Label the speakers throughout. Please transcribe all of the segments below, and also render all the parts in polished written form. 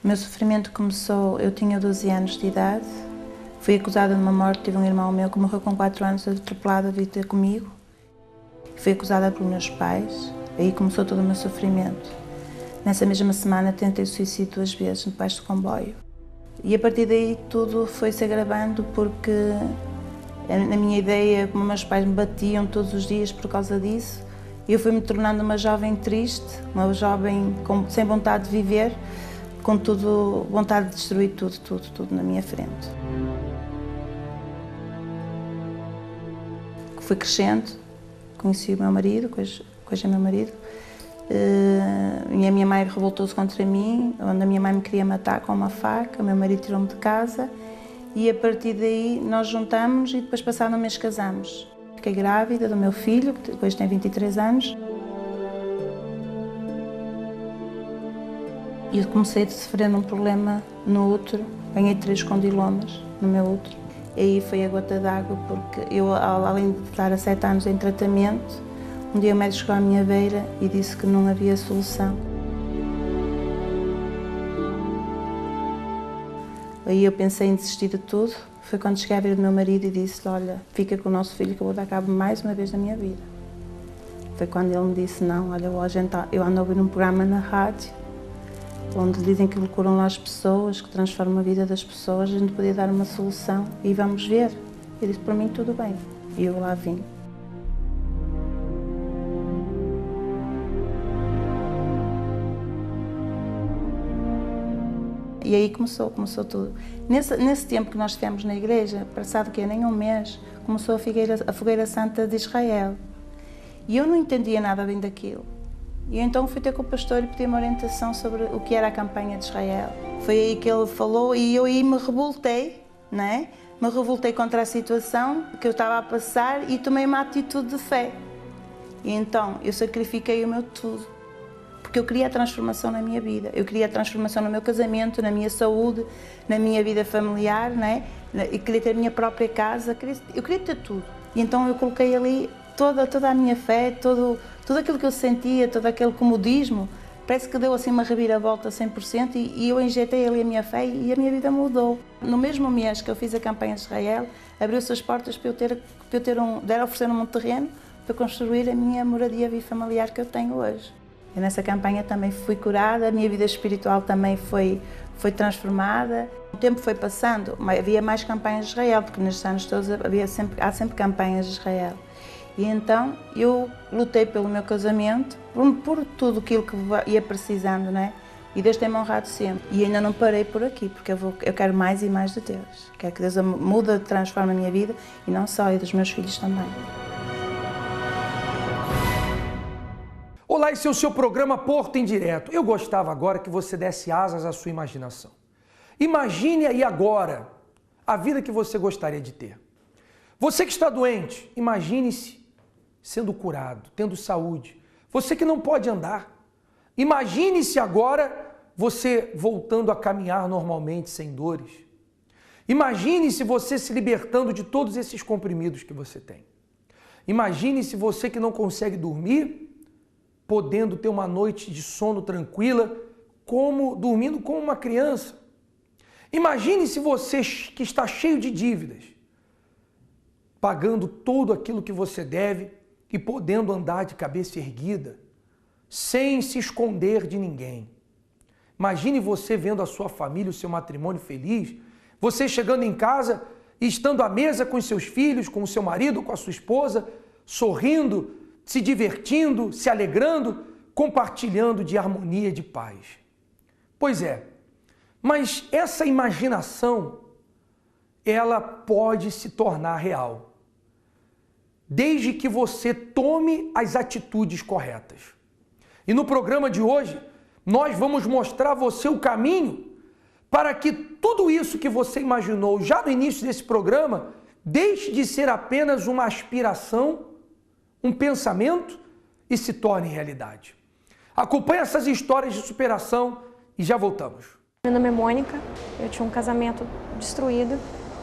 Speaker 1: O meu sofrimento começou, eu tinha 12 anos de idade, fui acusada de uma morte, tive um irmão meu que morreu com 4 anos atropelado a vir ter comigo. Fui acusada pelos meus pais, aí começou todo o meu sofrimento. Nessa mesma semana tentei o suicídio 2 vezes debaixo do comboio. E a partir daí tudo foi se agravando porque, na minha ideia, como meus pais me batiam todos os dias por causa disso, eu fui-me tornando uma jovem triste, uma jovem sem vontade de viver, com vontade de destruir tudo na minha frente. Fui crescendo, conheci o meu marido, que hoje é meu marido, e a minha mãe revoltou-se contra mim, onde a minha mãe me queria matar com uma faca, o meu marido tirou-me de casa e a partir daí nós juntamos e depois passado um mês casamos. Fiquei grávida do meu filho, que hoje tem 23 anos. E eu comecei a sofrer um problema no útero, ganhei 3 condilomas no meu útero. E aí foi a gota d'água, porque eu, além de estar há 7 anos em tratamento, um dia o médico chegou à minha beira e disse que não havia solução. Aí eu pensei em desistir de tudo. Foi quando cheguei à beira do meu marido e disse: olha, fica com o nosso filho que eu vou dar cabo mais uma vez da minha vida. Foi quando ele me disse: não, olha, eu ando a ouvir um programa na rádio, onde dizem que curam lá as pessoas, que transformam a vida das pessoas, a gente podia dar uma solução e vamos ver. Eu disse: para mim tudo bem. E eu lá vim. E aí começou tudo. Nesse tempo que nós estivemos na igreja, passado que nem um mês, começou a Fogueira Santa de Israel. E eu não entendia nada bem daquilo. E então fui ter com o pastor e pedi uma orientação sobre o que era a campanha de Israel. Foi aí que ele falou e eu aí me revoltei, não é? Me revoltei contra a situação que eu estava a passar e tomei uma atitude de fé. E então eu sacrifiquei o meu tudo. Porque eu queria a transformação na minha vida, eu queria a transformação no meu casamento, na minha saúde, na minha vida familiar, não é? Eu queria ter a minha própria casa, eu queria ter tudo. E então eu coloquei ali toda a minha fé, tudo aquilo que eu sentia, todo aquele comodismo, parece que deu assim uma reviravolta 100% e eu injetei ali a minha fé e a minha vida mudou. No mesmo mês que eu fiz a campanha de Israel, abriu-se as portas para eu oferecer-me um terreno para construir a minha moradia bifamiliar que eu tenho hoje. E nessa campanha também fui curada, a minha vida espiritual também foi transformada. O tempo foi passando, havia mais campanhas de Israel, porque nestes anos todos há sempre campanhas de Israel. E então eu lutei pelo meu casamento, por tudo aquilo que ia precisando, não é? E Deus tem-me honrado sempre. E ainda não parei por aqui, porque eu quero mais e mais de Deus. Quero que Deus mude, transforme a minha vida, e não só, e dos meus filhos também.
Speaker 2: Olá, esse é o seu programa Porto em Direto. Eu gostava agora que você desse asas à sua imaginação. Imagine aí agora a vida que você gostaria de ter. Você que está doente, imagine-se sendo curado, tendo saúde. Você que não pode andar, imagine-se agora você voltando a caminhar normalmente, sem dores. Imagine-se você se libertando de todos esses comprimidos que você tem. Imagine-se você que não consegue dormir, podendo ter uma noite de sono tranquila, dormindo como uma criança. Imagine-se você que está cheio de dívidas, pagando tudo aquilo que você deve e podendo andar de cabeça erguida, sem se esconder de ninguém. Imagine você vendo a sua família, o seu matrimônio feliz, você chegando em casa e estando à mesa com os seus filhos, com o seu marido, com a sua esposa, sorrindo, se divertindo, se alegrando, compartilhando de harmonia, de paz. Pois é, mas essa imaginação, ela pode se tornar real, desde que você tome as atitudes corretas. E no programa de hoje, nós vamos mostrar a você o caminho para que tudo isso que você imaginou já no início desse programa deixe de ser apenas uma aspiração, um pensamento e se torne realidade. Acompanhe essas histórias de superação e já voltamos.
Speaker 3: Meu nome é Mônica, eu tinha um casamento destruído,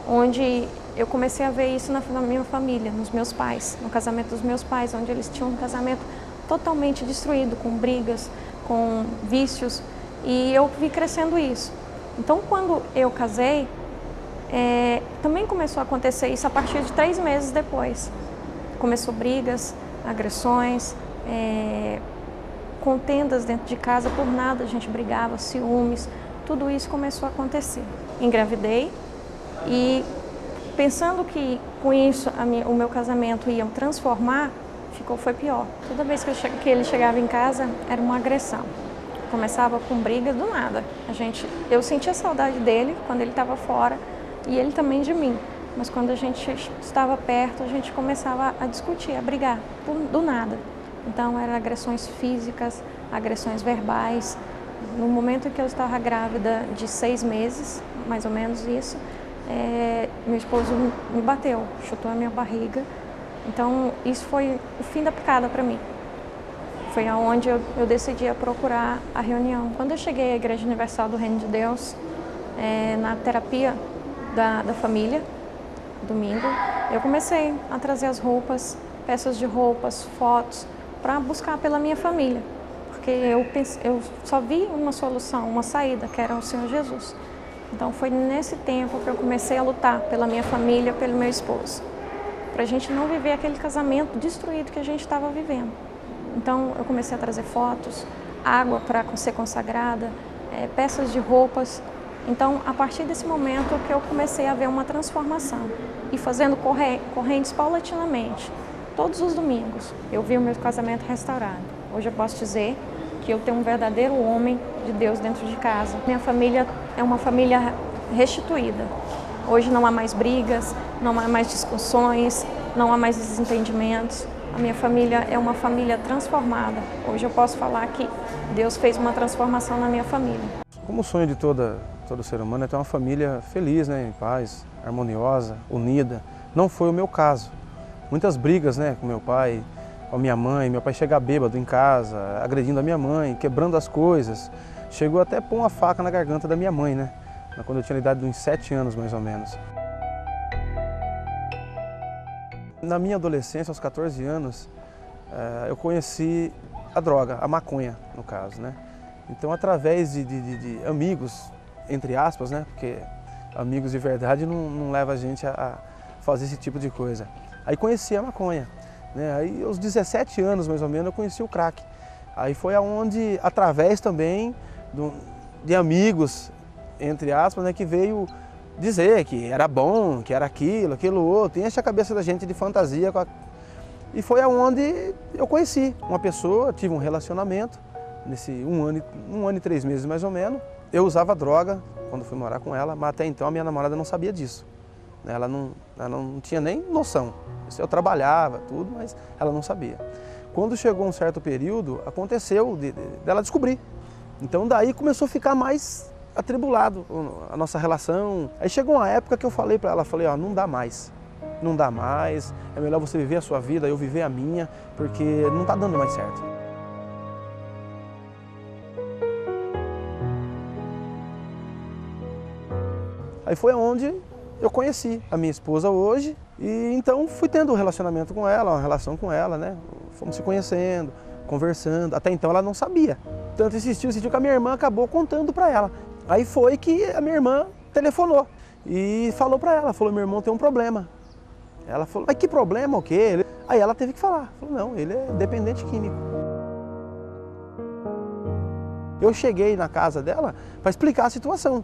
Speaker 3: onde eu comecei a ver isso na minha família, nos meus pais, no casamento dos meus pais, onde eles tinham um casamento totalmente destruído, com brigas, com vícios. E eu vi crescendo isso. Então, quando eu casei, também começou a acontecer isso a partir de 3 meses depois. Começou brigas, agressões, contendas dentro de casa, por nada a gente brigava, ciúmes, tudo isso começou a acontecer. Engravidei e pensando que com isso o meu casamento ia transformar, foi pior. Toda vez que ele chegava em casa, era uma agressão. Começava com briga do nada. Eu sentia saudade dele quando ele estava fora e ele também de mim. Mas quando a gente estava perto, a gente começava a discutir, a brigar, do nada. Então, eram agressões físicas, agressões verbais. No momento em que eu estava grávida de 6 meses, mais ou menos isso, meu esposo me bateu, chutou a minha barriga. Então, isso foi o fim da picada para mim. Foi aonde eu decidi procurar a reunião. Quando eu cheguei à Igreja Universal do Reino de Deus, na terapia da família, domingo, eu comecei a trazer as roupas, peças de roupas, fotos, para buscar pela minha família. Porque eu só vi uma solução, uma saída, que era o Senhor Jesus. Então foi nesse tempo que eu comecei a lutar pela minha família, pelo meu esposo. Para a gente não viver aquele casamento destruído que a gente estava vivendo. Então eu comecei a trazer fotos, água para ser consagrada, peças de roupas. Então a partir desse momento que eu comecei a ver uma transformação e fazendo correntes paulatinamente. Todos os domingos eu vi o meu casamento restaurado. Hoje eu posso dizer que eu tenho um verdadeiro homem de Deus dentro de casa. Minha família é uma família restituída. Hoje não há mais brigas, não há mais discussões, não há mais desentendimentos. A minha família é uma família transformada. Hoje eu posso falar que Deus fez uma transformação na minha família.
Speaker 4: Como o sonho de todo ser humano é ter uma família feliz, né, em paz, harmoniosa, unida. Não foi o meu caso. Muitas brigas, né, com meu pai, com a minha mãe. Meu pai chega bêbado em casa, agredindo a minha mãe, quebrando as coisas. Chegou até a pôr uma faca na garganta da minha mãe, né? Quando eu tinha a idade de uns 7 anos, mais ou menos. Na minha adolescência, aos 14 anos, eu conheci a droga, a maconha, no caso, né? Então, através de amigos, entre aspas, né? Porque amigos de verdade não leva a gente a fazer esse tipo de coisa. Aí conheci a maconha, né? Aí, aos 17 anos, mais ou menos, eu conheci o crack. Aí foi aonde, através também de amigos, entre aspas, né, que veio dizer que era bom, que era aquilo outro, enche a cabeça da gente de fantasia. E foi aonde eu conheci uma pessoa, tive um relacionamento, nesse um ano e 3 meses mais ou menos. Eu usava droga quando fui morar com ela, mas até então a minha namorada não sabia disso. Ela não tinha nem noção. Eu trabalhava, tudo, mas ela não sabia. Quando chegou um certo período, aconteceu dela descobrir. Então daí começou a ficar mais atribulado a nossa relação. Aí chegou uma época que eu falei para ela, ó, não dá mais, é melhor você viver a sua vida, eu viver a minha, porque não está dando mais certo. Aí foi onde eu conheci a minha esposa hoje e então fui tendo um relacionamento com ela, uma relação com ela, né? Fomos se conhecendo, conversando, até então ela não sabia. Tanto insistiu que a minha irmã acabou contando para ela. Aí foi que a minha irmã telefonou e falou para ela, meu irmão tem um problema. Ela falou, mas que problema, o quê? Aí ela teve que falar, falou, não, ele é dependente químico. Eu cheguei na casa dela para explicar a situação.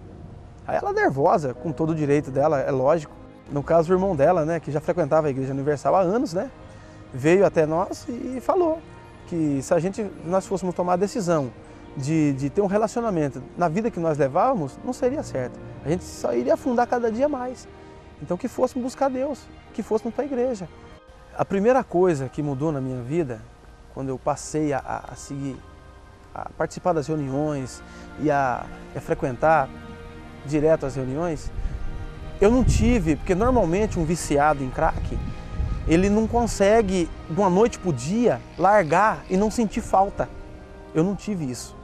Speaker 4: Aí ela nervosa, com todo o direito dela, é lógico. No caso, o irmão dela, né, que já frequentava a Igreja Universal há anos, né, veio até nós e falou que se nós fôssemos tomar a decisão de ter um relacionamento na vida que nós levávamos, não seria certo. A gente só iria afundar cada dia mais. Então que fôssemos buscar Deus, que fôssemos para a igreja. A primeira coisa que mudou na minha vida, quando eu passei a participar das reuniões e a frequentar direto as reuniões, eu não tive, porque normalmente um viciado em crack, ele não consegue, de uma noite para o dia, largar e não sentir falta. Eu não tive isso.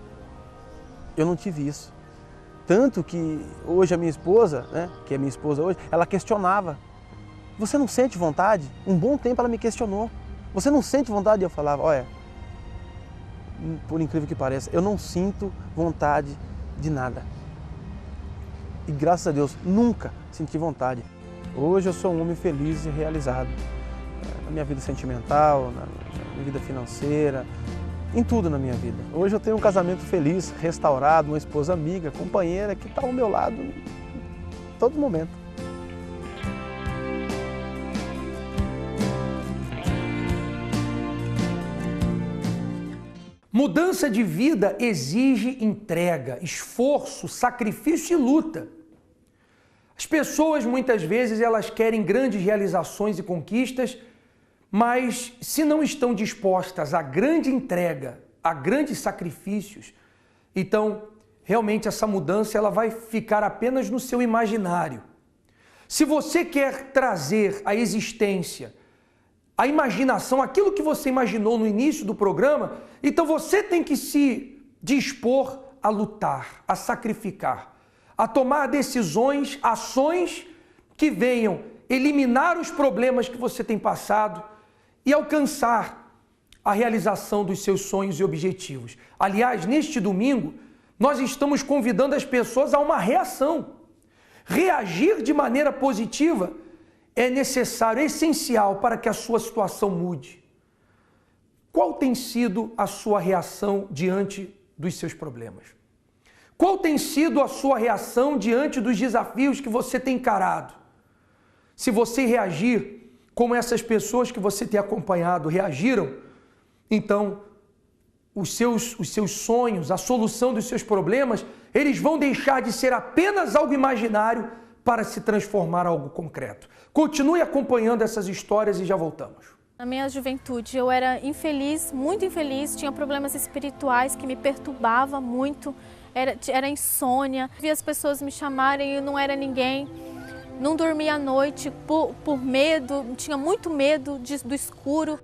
Speaker 4: Tanto que hoje a minha esposa, né, que é minha esposa hoje, ela questionava. Você não sente vontade? Um bom tempo ela me questionou. Você não sente vontade? E eu falava, olha, por incrível que pareça, eu não sinto vontade de nada. E graças a Deus, nunca senti vontade. Hoje eu sou um homem feliz e realizado. Na minha vida sentimental, na minha vida financeira, em tudo na minha vida. Hoje eu tenho um casamento feliz, restaurado, uma esposa amiga, companheira que está ao meu lado em todo momento.
Speaker 2: Mudança de vida exige entrega, esforço, sacrifício e luta. As pessoas, muitas vezes, elas querem grandes realizações e conquistas, mas se não estão dispostas à grande entrega, a grandes sacrifícios, então, realmente, essa mudança ela vai ficar apenas no seu imaginário. Se você quer trazer à existência a imaginação, aquilo que você imaginou no início do programa, então você tem que se dispor a lutar, a sacrificar, a tomar decisões, ações que venham eliminar os problemas que você tem passado e alcançar a realização dos seus sonhos e objetivos. Aliás, neste domingo, nós estamos convidando as pessoas a uma reação. Reagir de maneira positiva é necessário, é essencial para que a sua situação mude. Qual tem sido a sua reação diante dos seus problemas? Qual tem sido a sua reação diante dos desafios que você tem encarado? Se você reagir como essas pessoas que você tem acompanhado reagiram, então os seus sonhos, a solução dos seus problemas, eles vão deixar de ser apenas algo imaginário para se transformar em algo concreto. Continue acompanhando essas histórias e já voltamos.
Speaker 5: Na minha juventude eu era infeliz, muito infeliz, tinha problemas espirituais que me perturbavam muito, era insônia, via as pessoas me chamarem e eu não era ninguém, não dormia à noite por medo, tinha muito medo do escuro.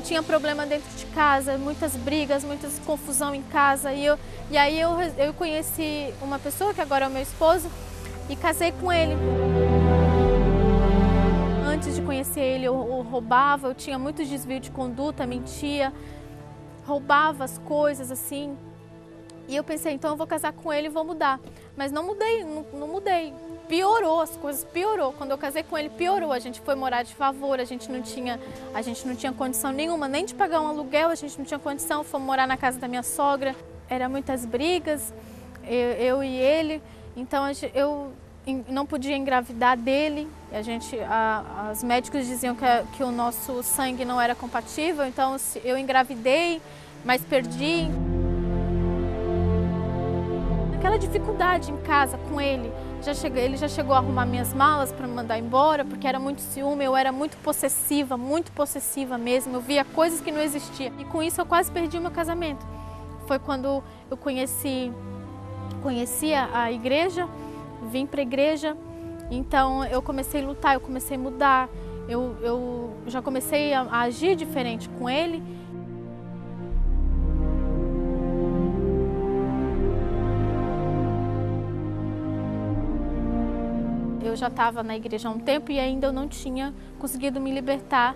Speaker 5: Tinha problema dentro de casa, muitas brigas, muita confusão em casa e aí eu conheci uma pessoa que agora é o meu esposo e casei com ele. Antes de conhecer ele eu roubava, eu tinha muitos desvios de conduta, mentia, roubava as coisas assim. E eu pensei, então eu vou casar com ele e vou mudar. Mas não mudei, não mudei. Piorou, as coisas piorou. Quando eu casei com ele, piorou. A gente foi morar de favor, a gente não tinha condição nenhuma, nem de pagar um aluguel, a gente não tinha condição. Fomos morar na casa da minha sogra. Era muitas brigas, eu e ele. Então eu não podia engravidar dele. Os médicos diziam que o nosso sangue não era compatível, então eu engravidei, mas perdi. Aquela dificuldade em casa com ele, ele já chegou a arrumar minhas malas para me mandar embora, porque era muito ciúme, eu era muito possessiva mesmo, eu via coisas que não existiam. E com isso eu quase perdi o meu casamento. Foi quando eu conheci a igreja, vim para a igreja, então eu comecei a lutar, eu comecei a mudar, eu já comecei a agir diferente com ele. Eu já estava na igreja há um tempo e ainda eu não tinha conseguido me libertar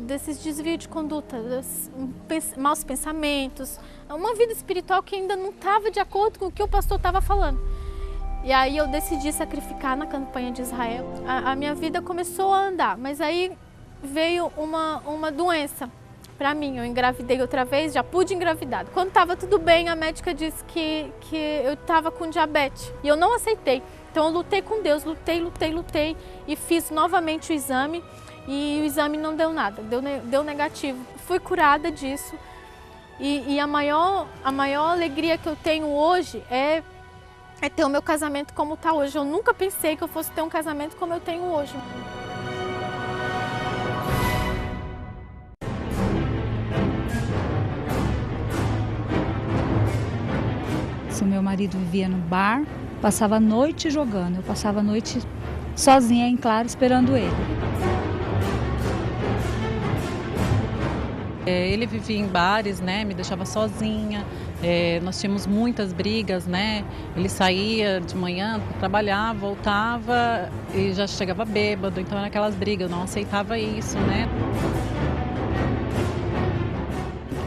Speaker 5: desses desvios de conduta, desses maus pensamentos, uma vida espiritual que ainda não estava de acordo com o que o pastor estava falando. E aí eu decidi sacrificar na campanha de Israel. A minha vida começou a andar, mas aí veio uma doença para mim. Eu engravidei outra vez, já pude engravidar. Quando estava tudo bem, a médica disse que eu estava com diabetes e eu não aceitei. Então eu lutei com Deus, lutei e fiz novamente o exame e o exame não deu nada, deu negativo. Fui curada disso e a maior alegria que eu tenho hoje é ter o meu casamento como está hoje. Eu nunca pensei que eu fosse ter um casamento como eu tenho hoje.
Speaker 6: O meu marido vivia no bar, passava a noite jogando, eu passava a noite sozinha em claro esperando ele.
Speaker 7: Ele vivia em bares, né, me deixava sozinha, nós tínhamos muitas brigas, né, ele saía de manhã para trabalhar, voltava e já chegava bêbado, então era aquelas brigas, eu não aceitava isso, né.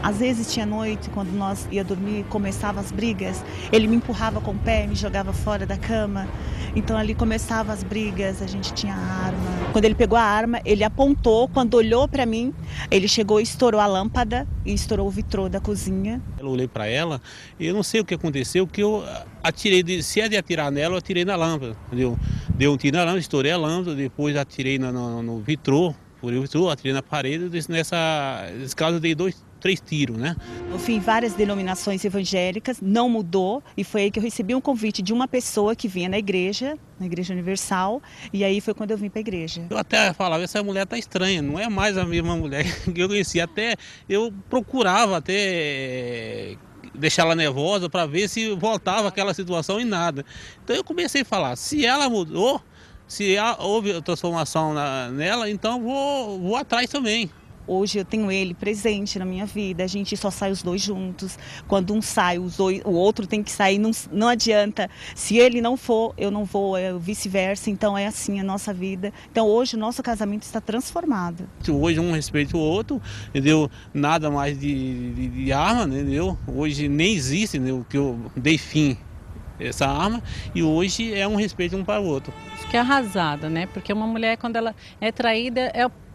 Speaker 8: Às vezes tinha noite, quando nós ia dormir, começavam as brigas, ele me empurrava com o pé, me jogava fora da cama. Então ali começavam as brigas, a gente tinha arma. Quando ele pegou a arma, ele apontou, quando olhou para mim, ele chegou e estourou a lâmpada e estourou o vitrô da cozinha.
Speaker 9: Eu olhei para ela e eu não sei o que aconteceu, que eu atirei, se é de atirar nela, eu atirei na lâmpada, entendeu? Dei um tiro na lâmpada, estourei a lâmpada, depois atirei no vitrô, atirei na parede, nesse caso eu dei 3 tiros, né?
Speaker 8: Eu fui em várias denominações evangélicas, não mudou, e foi aí que eu recebi um convite de uma pessoa que vinha na Igreja Universal, e aí foi quando eu vim para a igreja.
Speaker 9: Eu até falava, essa mulher tá estranha, não é mais a mesma mulher que eu conhecia, até eu procurava até deixar ela nervosa para ver se voltava aquela situação e nada. Então eu comecei a falar, se ela mudou, se houve transformação nela, então vou atrás também.
Speaker 8: Hoje eu tenho ele presente na minha vida, a gente só sai os dois juntos. Quando um sai, o outro tem que sair, não adianta. Se ele não for, eu não vou, é vice-versa. Então é assim a nossa vida. Então hoje o nosso casamento está transformado.
Speaker 9: Hoje um respeita o outro, entendeu? Nada mais de arma, entendeu? Hoje nem existe, entendeu? Que eu dei fim a essa arma e hoje é um respeito um para o outro.
Speaker 7: Fiquei arrasada, né? Porque uma mulher, quando ela é traída,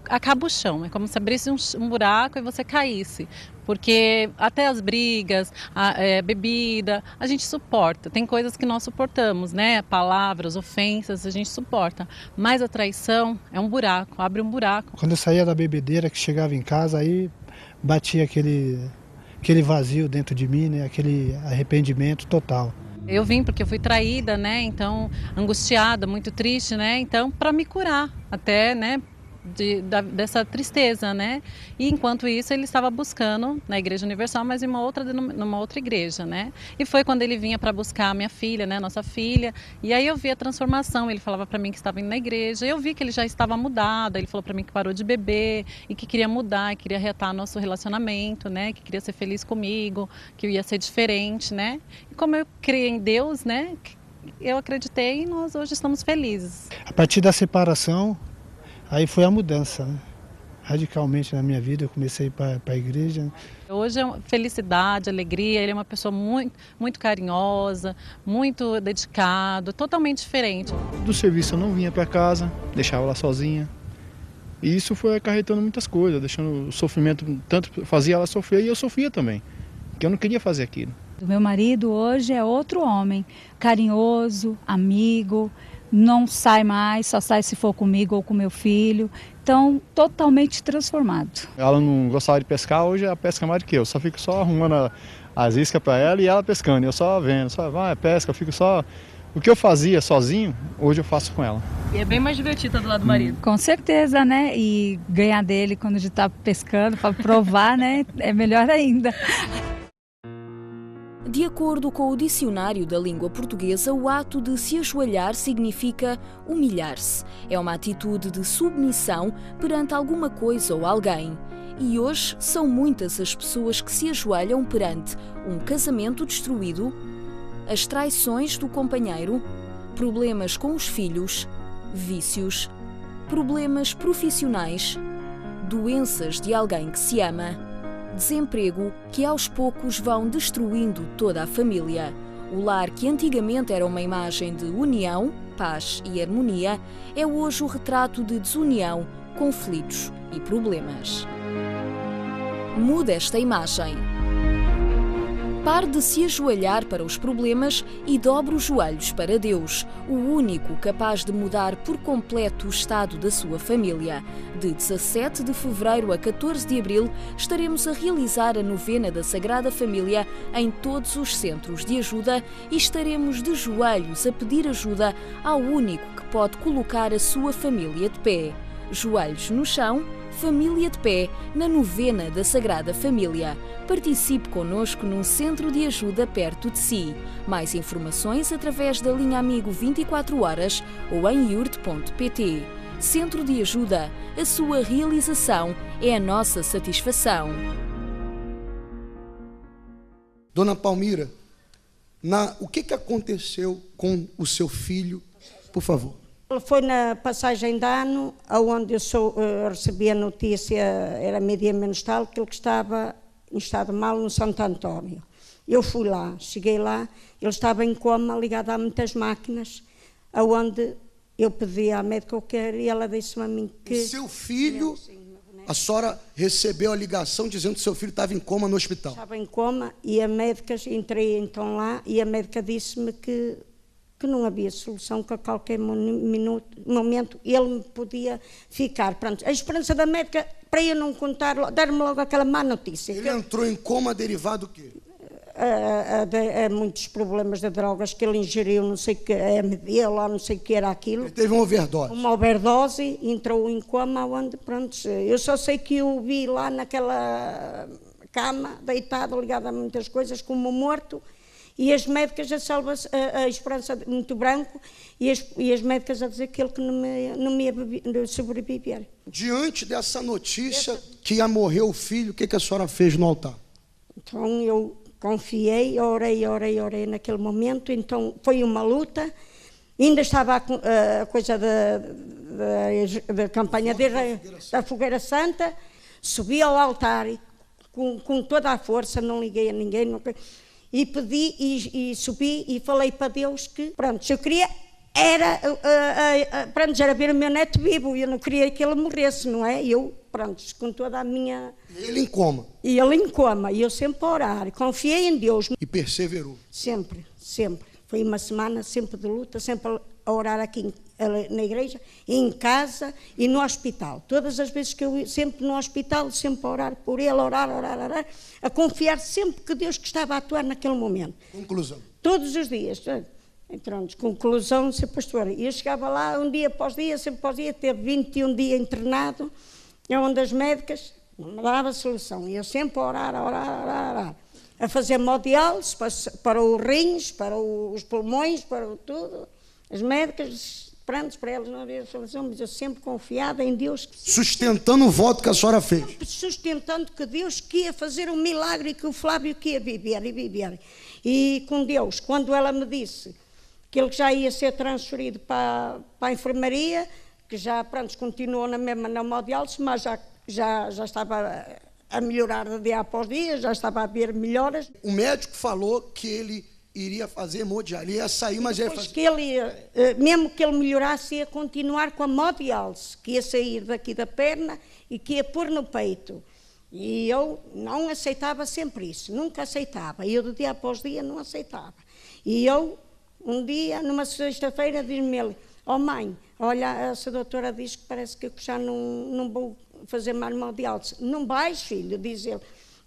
Speaker 7: acaba o chão, é como se abrisse um buraco e você caísse, porque até as brigas, a bebida, a gente suporta, tem coisas que nós suportamos, né, palavras, ofensas, a gente suporta, mas a traição é um buraco, abre um buraco.
Speaker 10: Quando eu saía da bebedeira, que chegava em casa, aí batia aquele vazio dentro de mim, né, aquele arrependimento total.
Speaker 7: Eu vim porque eu fui traída, né, então angustiada, muito triste, né, então para me curar até, né, dessa tristeza, né? E enquanto isso ele estava buscando na Igreja Universal, mas numa outra igreja, né? E foi quando ele vinha para buscar a minha filha, né? Nossa filha. E aí eu vi a transformação. Ele falava para mim que estava indo na igreja. Eu vi que ele já estava mudado. Ele falou para mim que parou de beber e que queria mudar, e queria reatar nosso relacionamento, né? Que queria ser feliz comigo, que ia ser diferente, né? E como eu criei em Deus, né? Eu acreditei e nós hoje estamos felizes.
Speaker 10: A partir da separação, aí foi a mudança, né? Radicalmente na minha vida, eu comecei a ir para a igreja.
Speaker 7: Hoje é felicidade, alegria, ele é uma pessoa muito, muito carinhosa, muito dedicado, totalmente diferente.
Speaker 11: Do serviço eu não vinha para casa, deixava ela sozinha. E isso foi acarretando muitas coisas, deixando o sofrimento, tanto fazia ela sofrer e eu sofria também, porque eu não queria fazer aquilo.
Speaker 6: O meu marido hoje é outro homem, carinhoso, amigo, não sai mais, só sai se for comigo ou com meu filho. Então, totalmente transformado.
Speaker 11: Ela não gostava de pescar, hoje ela pesca mais do que eu. Só fico só arrumando as iscas para ela e ela pescando. Eu só vendo, só vai, pesca, eu fico só... O que eu fazia sozinho, hoje eu faço com ela.
Speaker 12: E é bem mais divertido do lado do marido.
Speaker 6: Com certeza, né? E ganhar dele quando a gente está pescando, para provar, né? É melhor ainda.
Speaker 13: De acordo com o dicionário da língua portuguesa, o ato de se ajoelhar significa humilhar-se. É uma atitude de submissão perante alguma coisa ou alguém. E hoje são muitas as pessoas que se ajoelham perante um casamento destruído, as traições do companheiro, problemas com os filhos, vícios, problemas profissionais, doenças de alguém que se ama, desemprego que aos poucos vão destruindo toda a família. O lar que antigamente era uma imagem de união, paz e harmonia, é hoje o retrato de desunião, conflitos e problemas. Mude esta imagem. Pare de se ajoelhar para os problemas e dobre os joelhos para Deus, o único capaz de mudar por completo o estado da sua família. De 17 de fevereiro a 14 de abril, estaremos a realizar a novena da Sagrada Família em todos os centros de ajuda e estaremos de joelhos a pedir ajuda ao único que pode colocar a sua família de pé. Joelhos no chão, família de pé, na novena da Sagrada Família. Participe connosco num centro de ajuda perto de si. Mais informações através da linha Amigo 24 horas ou em iurde.pt. Centro de Ajuda, a sua realização é a nossa satisfação.
Speaker 14: Dona Palmira, o que aconteceu com o seu filho, por favor?
Speaker 15: Foi na passagem de ano, onde eu recebi a notícia, era meia menos tal, que ele estava em estado mal no Santo António. Eu fui lá, cheguei lá, ele estava em coma, ligado a muitas máquinas, aonde eu pedi à médica o que era e ela disse-me a mim que...
Speaker 14: O seu filho, a senhora recebeu a ligação dizendo que seu filho estava em coma no hospital.
Speaker 15: Estava em coma e a médica, entrei então lá e a médica disse-me que não havia solução, que a qualquer momento ele me podia ficar. Pronto, a esperança da médica, para eu não contar, dar-me logo aquela má notícia.
Speaker 14: Ele entrou em coma derivado do quê?
Speaker 15: Muitos problemas de drogas que ele ingeriu, não sei o que, MD, lá não sei o que era aquilo.
Speaker 14: Ele teve uma overdose.
Speaker 15: Uma overdose, entrou em coma, onde, pronto, eu só sei que o vi lá naquela cama, deitado, ligado a muitas coisas, como morto, e as médicas a esperança muito branco, e as médicas a dizer que ele que não me ia sobreviver.
Speaker 14: Diante dessa notícia que ia morrer o filho, o que a senhora fez no altar?
Speaker 15: Então eu confiei, orei naquele momento, então foi uma luta, ainda estava a coisa da campanha da Fogueira Santa, subi ao altar com toda a força, não liguei a ninguém, e pedi e subi e falei para Deus que, pronto, eu queria era ver o meu neto vivo, eu não queria que ele morresse, não é? Eu, pronto, com toda a minha...
Speaker 14: Ele em coma.
Speaker 15: E ele em coma, e eu sempre a orar, confiei em Deus.
Speaker 14: E perseverou.
Speaker 15: Sempre. Foi uma semana sempre de luta, sempre a orar aqui na igreja, em casa e no hospital. Todas as vezes que eu ia, sempre no hospital, sempre a orar por ele, orar, a confiar sempre que Deus que estava a atuar naquele momento.
Speaker 14: Conclusão.
Speaker 15: Todos os dias. Entramos, conclusão, ser pastora. E eu chegava lá um dia após dia, sempre após dia, teve 21 dias internado, onde as médicas não me davam solução. E eu sempre a orar, a fazer hemodiálise para os rins, para os pulmões, para tudo. As médicas, pronto, para elas não havia solução, mas eu sempre confiada em Deus.
Speaker 14: Sustentando o voto que a senhora fez.
Speaker 15: Sempre sustentando que Deus que ia fazer um milagre e que o Flávio que ia viver. E com Deus, quando ela me disse que ele já ia ser transferido para a enfermaria, que já, pronto, continuou na mesma hemodiálise, mas já estava a melhorar de dia após dia, já estava a haver melhoras.
Speaker 14: O médico falou que ele iria fazer hemodiálise, ia sair, mas ia fazer...
Speaker 15: Que ele ia, mesmo que ele melhorasse, ia continuar com a hemodiálise, que ia sair daqui da perna e que ia pôr no peito. E eu não aceitava sempre isso, nunca aceitava. Eu, de dia após dia, não aceitava. E eu, um dia, numa sexta-feira, diz-me ele: "Oh mãe, olha, essa doutora diz que parece que eu já não vou fazer mais hemodiálise." "Não vais, filho", diz ele.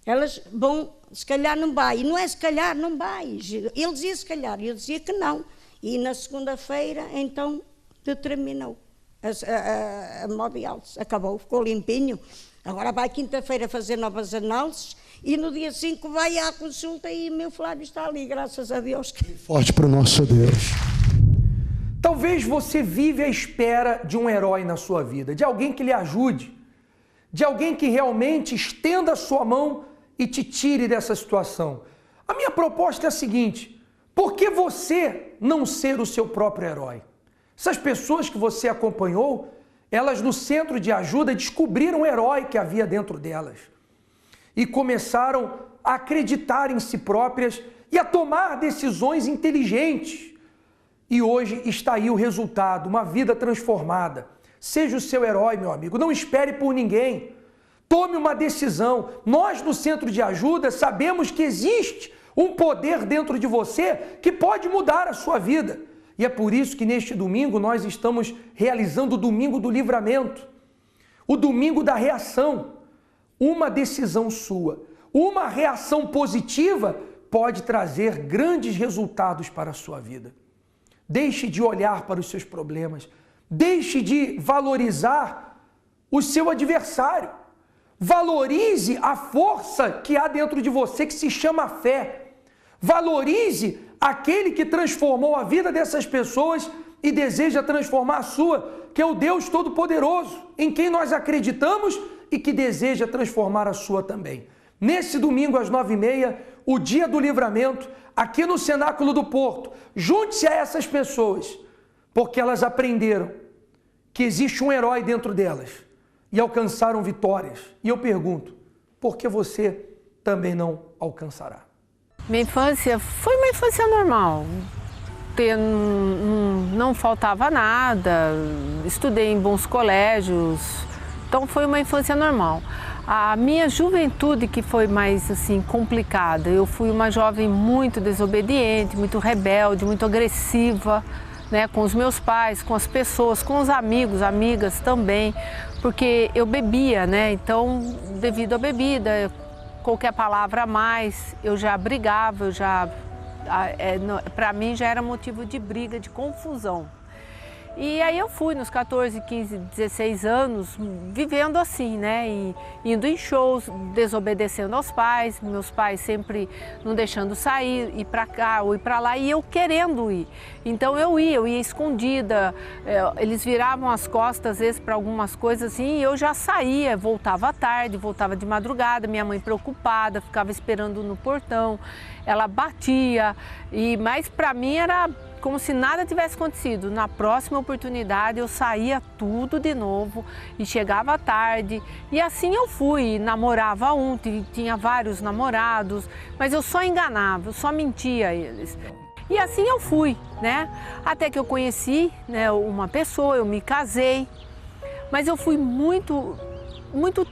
Speaker 15: "Elas vão, se calhar não vai." E não é se calhar, não vais. Ele dizia se calhar, e eu dizia que não. E na segunda-feira, então, determinou a hemodiálise. Acabou, ficou limpinho. Agora vai quinta-feira fazer novas análises e no dia 5 vai à consulta e meu Flávio está ali, graças a Deus.
Speaker 14: Forte para o nosso Deus.
Speaker 2: Talvez você vive à espera de um herói na sua vida, de alguém que lhe ajude, de alguém que realmente estenda a sua mão e te tire dessa situação. A minha proposta é a seguinte: por que você não ser o seu próprio herói? Essas pessoas que você acompanhou, elas no centro de ajuda descobriram o herói que havia dentro delas e começaram a acreditar em si próprias e a tomar decisões inteligentes. E hoje está aí o resultado, uma vida transformada. Seja o seu herói, meu amigo, não espere por ninguém. Tome uma decisão. Nós no centro de ajuda sabemos que existe um poder dentro de você que pode mudar a sua vida. E é por isso que neste domingo nós estamos realizando o Domingo do Livramento, o Domingo da Reação. Uma decisão sua, uma reação positiva pode trazer grandes resultados para a sua vida. Deixe de olhar para os seus problemas, deixe de valorizar o seu adversário. Valorize a força que há dentro de você, que se chama fé. Valorize aquele que transformou a vida dessas pessoas e deseja transformar a sua, que é o Deus Todo-Poderoso, em quem nós acreditamos e que deseja transformar a sua também. Nesse domingo às 9h30, o Dia do Livramento, aqui no Cenáculo do Porto, junte-se a essas pessoas, porque elas aprenderam que existe um herói dentro delas e alcançaram vitórias. E eu pergunto, por que você também não alcançará.
Speaker 16: Minha infância foi uma infância normal. Não faltava nada, estudei em bons colégios, então foi uma infância normal. A minha juventude que foi mais assim complicada. Eu fui uma jovem muito desobediente, muito rebelde, muito agressiva, né, com os meus pais, com as pessoas, com os amigos, amigas também, porque eu bebia, né? Então, devido à bebida, qualquer palavra a mais, eu já brigava, para mim já era motivo de briga, de confusão. E aí eu fui nos 14, 15, 16 anos vivendo assim, né? E indo em shows, desobedecendo aos pais, meus pais sempre não deixando sair, ir para cá ou ir para lá, e eu querendo ir. Então eu ia escondida, eles viravam as costas às vezes para algumas coisas assim, e eu já saía, voltava à tarde, voltava de madrugada, minha mãe preocupada, ficava esperando no portão, ela batia, mas para mim era como se nada tivesse acontecido. Na próxima oportunidade eu saía tudo de novo e chegava à tarde. E assim eu fui, namorava tinha vários namorados, mas eu só enganava, eu só mentia a eles. E assim eu fui, né? Até que eu conheci, né, uma pessoa, eu me casei, mas eu fui muito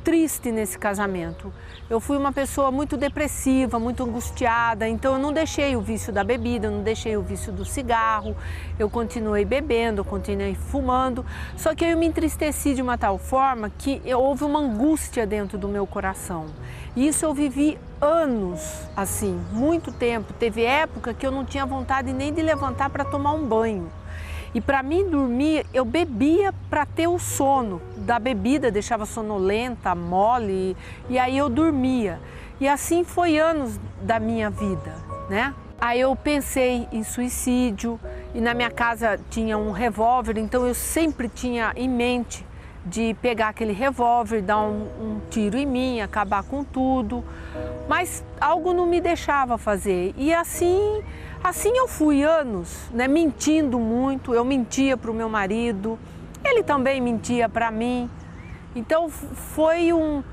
Speaker 16: triste nesse casamento. Eu fui uma pessoa muito depressiva, muito angustiada, então eu não deixei o vício da bebida, eu não deixei o vício do cigarro, eu continuei bebendo, eu continuei fumando, só que eu me entristeci de uma tal forma que houve uma angústia dentro do meu coração. E isso eu vivi anos, assim, muito tempo. Teve época que eu não tinha vontade nem de levantar para tomar um banho. E para mim dormir, eu bebia para ter o sono da bebida, deixava sonolenta, mole, e aí eu dormia. E assim foi anos da minha vida, né? Aí eu pensei em suicídio, e na minha casa tinha um revólver, então eu sempre tinha em mente de pegar aquele revólver, dar um tiro em mim, acabar com tudo. Mas algo não me deixava fazer. E assim eu fui anos, né, mentindo muito. Eu mentia para o meu marido, ele também mentia para mim. Então foi um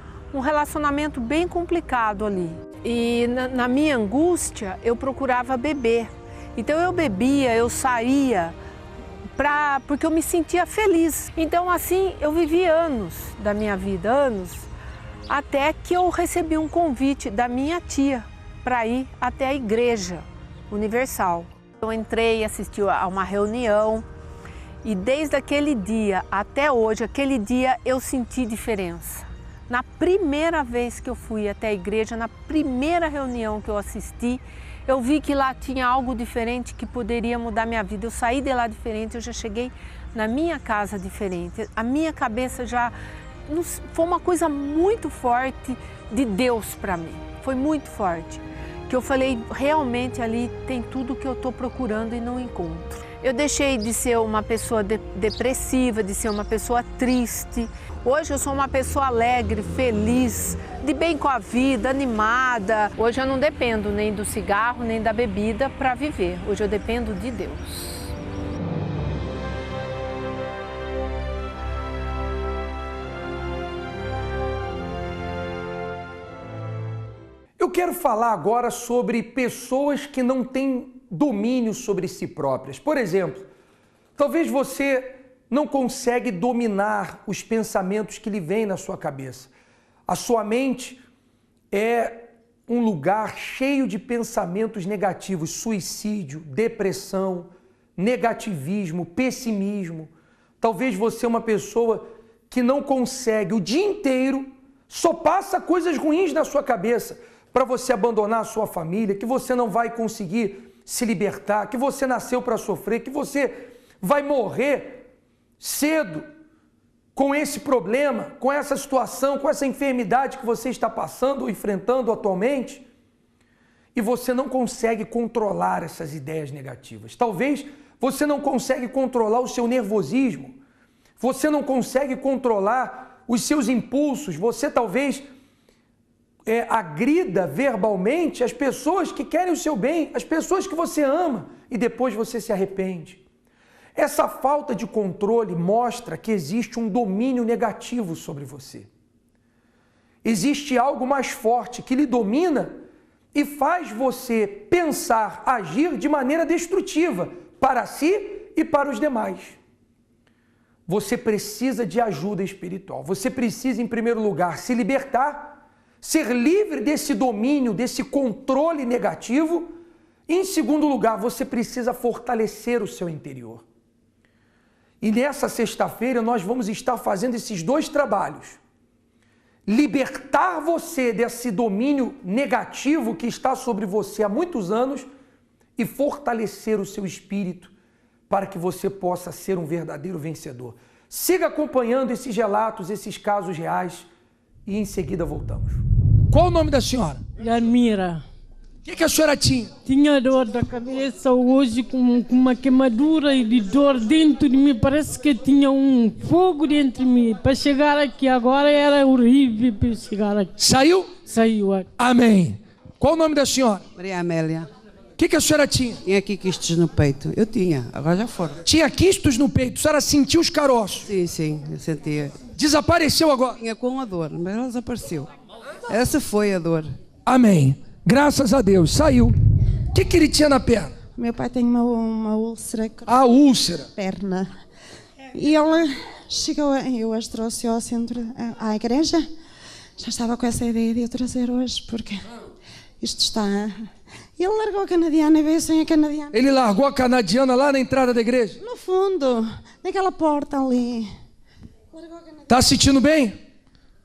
Speaker 16: relacionamento bem complicado ali. E na minha angústia eu procurava beber. Então eu bebia, eu saía, porque eu me sentia feliz. Então assim eu vivi anos da minha vida, até que eu recebi um convite da minha tia para ir até a Igreja Universal. Eu entrei, assisti a uma reunião e desde aquele dia até hoje, aquele dia eu senti diferença. Na primeira vez que eu fui até a igreja, na primeira reunião que eu assisti, eu vi que lá tinha algo diferente que poderia mudar minha vida. Eu saí de lá diferente, eu já cheguei na minha casa diferente. A minha cabeça já foi uma coisa muito forte de Deus para mim. Foi muito forte. Que eu falei, realmente ali tem tudo que eu estou procurando e não encontro. Eu deixei de ser uma pessoa depressiva, de ser uma pessoa triste. Hoje eu sou uma pessoa alegre, feliz, de bem com a vida, animada. Hoje eu não dependo nem do cigarro, nem da bebida para viver. Hoje eu dependo de Deus.
Speaker 2: Eu quero falar agora sobre pessoas que não têm domínio sobre si próprias. Por exemplo, talvez você não consegue dominar os pensamentos que lhe vêm na sua cabeça. A sua mente é um lugar cheio de pensamentos negativos, suicídio, depressão, negativismo, pessimismo. Talvez você é uma pessoa que não consegue o dia inteiro, só passa coisas ruins na sua cabeça, para você abandonar a sua família, que você não vai conseguir se libertar, que você nasceu para sofrer, que você vai morrer cedo com esse problema, com essa situação, com essa enfermidade que você está passando ou enfrentando atualmente, e você não consegue controlar essas ideias negativas. Talvez você não consegue controlar o seu nervosismo, você não consegue controlar os seus impulsos, você talvez agrida verbalmente as pessoas que querem o seu bem, as pessoas que você ama, e depois você se arrepende. Essa falta de controle mostra que existe um domínio negativo sobre você. Existe algo mais forte que lhe domina e faz você pensar, agir de maneira destrutiva para si e para os demais. Você precisa de ajuda espiritual. Você precisa, em primeiro lugar, se libertar, ser livre desse domínio, desse controle negativo. E, em segundo lugar, você precisa fortalecer o seu interior. E nessa sexta-feira nós vamos estar fazendo esses dois trabalhos. Libertar você desse domínio negativo que está sobre você há muitos anos e fortalecer o seu espírito para que você possa ser um verdadeiro vencedor. Siga acompanhando esses relatos, esses casos reais e em seguida voltamos. Qual o nome da senhora?
Speaker 17: Yarmira.
Speaker 2: O que a senhora tinha?
Speaker 17: Tinha dor da cabeça hoje com uma queimadura e de dor dentro de mim. Parece que tinha um fogo dentro de mim. Para chegar aqui agora era horrível para chegar aqui.
Speaker 2: Saiu?
Speaker 17: Saiu.
Speaker 2: Amém. Qual o nome da senhora?
Speaker 18: Maria Amélia.
Speaker 2: O que a senhora tinha?
Speaker 18: Tinha aqui quistos no peito. Eu tinha, agora já foram.
Speaker 2: Tinha quistos no peito? A senhora sentiu os caroços?
Speaker 18: Sim, sim, eu sentia.
Speaker 2: Desapareceu agora?
Speaker 18: Tinha com a dor, mas ela desapareceu. Essa foi a dor.
Speaker 2: Amém. Graças a Deus. Saiu. O que ele tinha na perna?
Speaker 19: Meu pai tem uma úlcera.
Speaker 2: A úlcera?
Speaker 19: Perna. E ele chegou, eu as trouxe ao centro, à igreja. Já estava com essa ideia de eu trazer hoje, porque isto está... E ele largou a canadiana e veio sem a canadiana.
Speaker 2: Ele largou a canadiana lá na entrada da igreja?
Speaker 19: No fundo, naquela porta ali.
Speaker 2: Tá sentindo bem?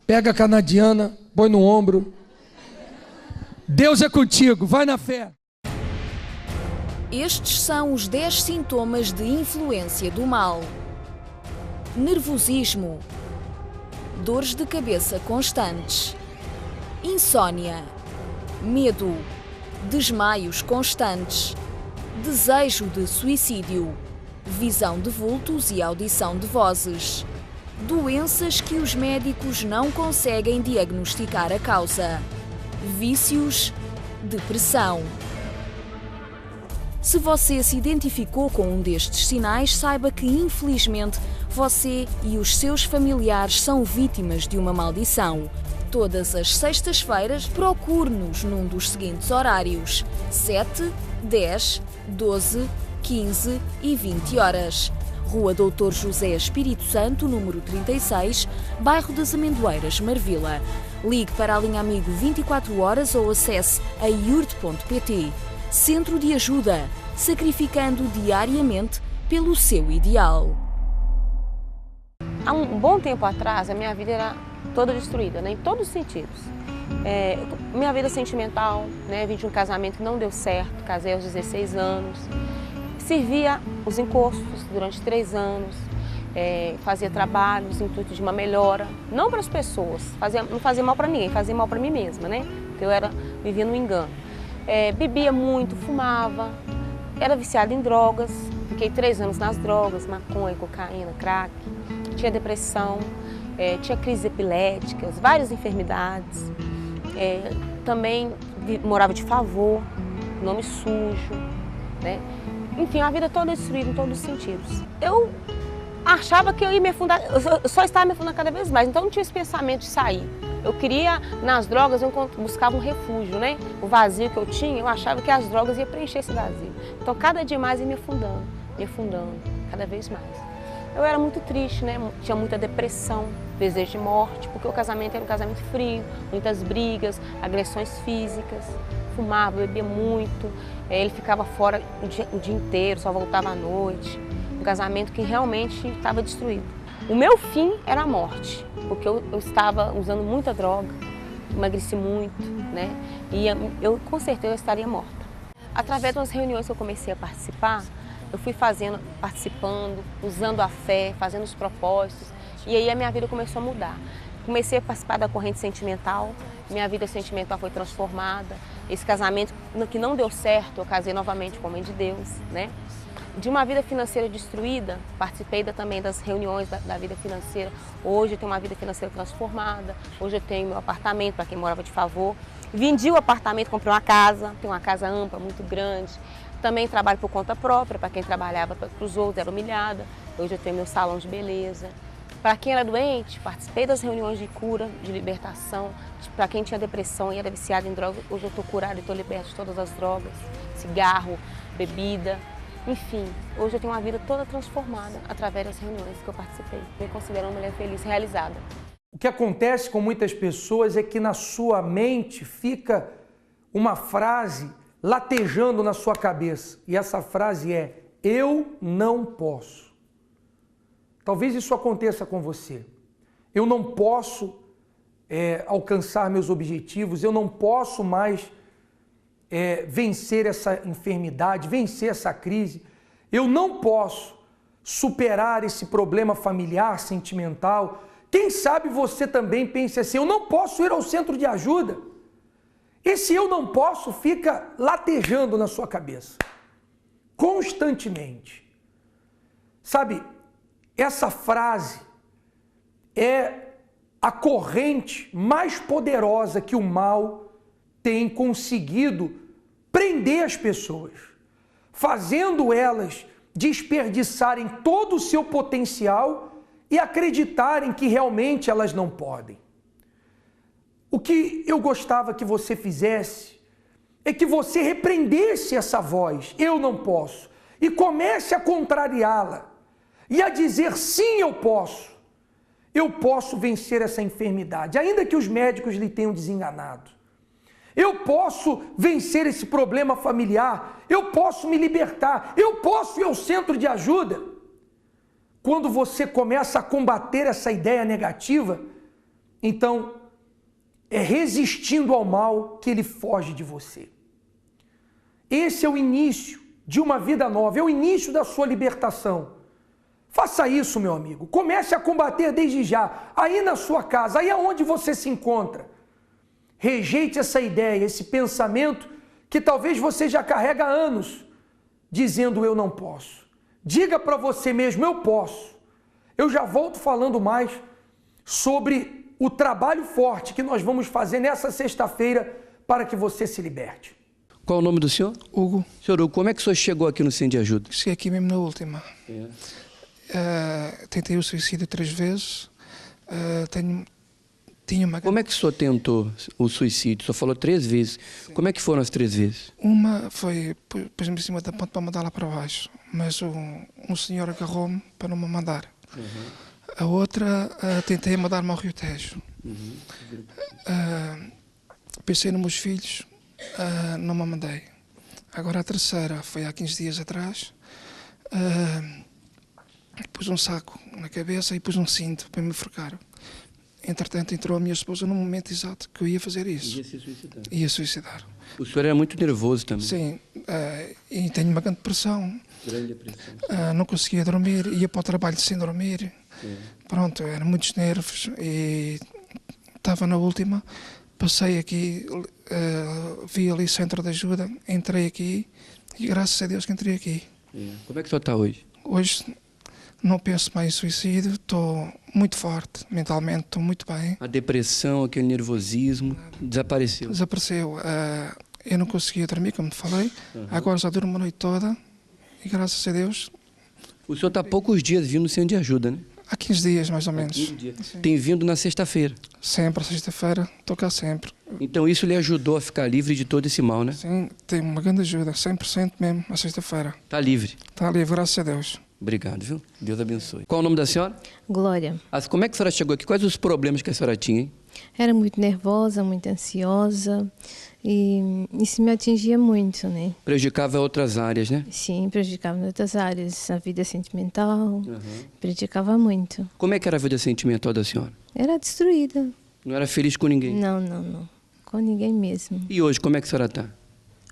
Speaker 2: Pega a canadiana, põe no ombro. Deus é contigo, vai na fé.
Speaker 13: Estes são os 10 sintomas de influência do mal: nervosismo, dores de cabeça constantes, insônia, medo, desmaios constantes, desejo de suicídio, visão de vultos e audição de vozes, doenças que os médicos não conseguem diagnosticar a causa, vícios, depressão. Se você se identificou com um destes sinais, saiba que, infelizmente, você e os seus familiares são vítimas de uma maldição. Todas as sextas-feiras, procure-nos num dos seguintes horários: 7, 10, 12, 15 e 20 horas. Rua Doutor José Espírito Santo, número 36, bairro das Amendoeiras, Marvila. Ligue para a linha Amigo 24 horas ou acesse a iurde.pt. Centro de Ajuda, sacrificando diariamente pelo seu ideal.
Speaker 20: Há um bom tempo atrás, a minha vida era toda destruída, né, em todos os sentidos. Minha vida sentimental, né, vim de um casamento que não deu certo, casei aos 16 anos. Servia os encostos durante 3 anos, fazia trabalhos, intuito de uma melhora, não para as pessoas, não fazia mal para ninguém, fazia mal para mim mesma, né? Porque eu vivia no engano. Bebia muito, fumava, era viciada em drogas, fiquei 3 anos nas drogas, maconha, cocaína, crack, tinha depressão, tinha crises epiléticas, várias enfermidades, também morava de favor, nome sujo, né? Enfim, a vida toda destruída em todos os sentidos. Eu achava que eu ia me afundar, eu só estava me afundando cada vez mais, então não tinha esse pensamento de sair. Eu queria, nas drogas, eu buscava um refúgio, né? O vazio que eu tinha, eu achava que as drogas iam preencher esse vazio. Então, cada dia mais ia me afundando, cada vez mais. Eu era muito triste, né? Tinha muita depressão, desejo de morte, porque o casamento era um casamento frio, muitas brigas, agressões físicas, fumava, bebia muito, ele ficava fora o dia inteiro, só voltava à noite. Um casamento que realmente estava destruído. O meu fim era a morte, porque eu estava usando muita droga, emagreci muito, né? E eu com certeza estaria morta. Através das reuniões que eu comecei a participar, eu fui participando, usando a fé, fazendo os propósitos, e aí a minha vida começou a mudar. Comecei a participar da corrente sentimental, minha vida sentimental foi transformada. Esse casamento que não deu certo, eu casei novamente com o homem de Deus, né? De uma vida financeira destruída, participei também das reuniões da vida financeira. Hoje eu tenho uma vida financeira transformada, hoje eu tenho meu apartamento, para quem morava de favor. Vendi o apartamento, comprei uma casa, tenho uma casa ampla, muito grande. Também trabalho por conta própria, para quem trabalhava para os outros, era humilhada. Hoje eu tenho meu salão de beleza. Para quem era doente, participei das reuniões de cura, de libertação. Para quem tinha depressão e era viciado em drogas, hoje eu estou curada e estou liberta de todas as drogas, cigarro, bebida, enfim. Hoje eu tenho uma vida toda transformada através das reuniões que eu participei. Me considero uma mulher feliz, realizada.
Speaker 2: O que acontece com muitas pessoas é que na sua mente fica uma frase latejando na sua cabeça. E essa frase é: eu não posso. Talvez isso aconteça com você. Eu não posso alcançar meus objetivos, eu não posso mais vencer essa enfermidade, vencer essa crise. Eu não posso superar esse problema familiar, sentimental. Quem sabe você também pense assim: eu não posso ir ao centro de ajuda. Esse eu não posso fica latejando na sua cabeça, constantemente. Sabe, essa frase é a corrente mais poderosa que o mal tem conseguido prender as pessoas, fazendo elas desperdiçarem todo o seu potencial e acreditarem que realmente elas não podem. O que eu gostava que você fizesse é que você repreendesse essa voz, eu não posso, e comece a contrariá-la e a dizer: sim, eu posso vencer essa enfermidade, ainda que os médicos lhe tenham desenganado. Eu posso vencer esse problema familiar, eu posso me libertar, eu posso ir ao centro de ajuda. Quando você começa a combater essa ideia negativa, então é resistindo ao mal que ele foge de você. Esse é o início de uma vida nova, é o início da sua libertação. Faça isso, meu amigo. Comece a combater desde já, aí na sua casa, aí aonde você se encontra. Rejeite essa ideia, esse pensamento que talvez você já carrega há anos, dizendo: eu não posso. Diga para você mesmo: eu posso. Eu já volto falando mais sobre o trabalho forte que nós vamos fazer nessa sexta-feira para que você se liberte.
Speaker 21: Qual o nome do senhor?
Speaker 11: Hugo.
Speaker 21: Senhor Hugo, como é que o senhor chegou aqui no Centro de Ajuda?
Speaker 11: Cheguei aqui mesmo na última. Tentei o suicídio 3 vezes.
Speaker 21: Como é que o senhor tentou o suicídio? O senhor falou 3 vezes. Sim. Como é que foram as 3 vezes?
Speaker 11: Uma foi, pôs-me em cima da ponte para mandar lá para baixo, mas um senhor agarrou-me para não me mandar. A outra, tentei mandar-me ao Rio Tejo. Pensei nos meus filhos, não me mandei. Agora a terceira foi há 15 dias atrás. Pus um saco na cabeça e pus um cinto para me enforcar. Entretanto, entrou a minha esposa no momento exato que eu ia fazer isso.
Speaker 21: Ia se suicidar.
Speaker 11: Ia suicidar.
Speaker 21: O senhor era muito nervoso também?
Speaker 11: Sim, e tenho uma grande depressão.
Speaker 21: Grande depressão.
Speaker 11: Não conseguia dormir, ia para o trabalho sem dormir. Pronto, eram muitos nervos e estava na última. Passei aqui, vi ali centro de ajuda, entrei aqui e graças a Deus que entrei aqui.
Speaker 21: Como é que o senhor está hoje?
Speaker 11: Hoje não penso mais em suicídio, estou muito forte mentalmente, estou muito bem.
Speaker 21: A depressão, aquele nervosismo, desapareceu?
Speaker 11: Desapareceu. Eu não conseguia dormir, como te falei, agora já durmo a noite toda e graças a Deus.
Speaker 21: O senhor está há poucos dias vindo no Centro de Ajuda, né?
Speaker 11: Há 15 dias, mais ou menos.
Speaker 21: Tem vindo na sexta-feira?
Speaker 11: Sempre, sexta-feira, estou cá sempre.
Speaker 21: Então isso lhe ajudou a ficar livre de todo esse mal, né?
Speaker 11: Sim, tem uma grande ajuda, 100% mesmo, na sexta-feira.
Speaker 21: Está livre?
Speaker 11: Está livre, graças a Deus.
Speaker 21: Obrigado, viu? Deus abençoe. Qual o nome da senhora?
Speaker 22: Glória.
Speaker 21: Como é que a senhora chegou aqui? Quais os problemas que a senhora tinha, hein?
Speaker 22: Era muito nervosa, muito ansiosa e isso me atingia muito, né?
Speaker 21: Prejudicava outras áreas, né?
Speaker 22: Sim, prejudicava em outras áreas, a vida sentimental, prejudicava muito.
Speaker 21: Como é que era a vida sentimental da senhora?
Speaker 22: Era destruída.
Speaker 21: Não era feliz com ninguém?
Speaker 22: Não. Com ninguém mesmo.
Speaker 21: E hoje, como é que a senhora está?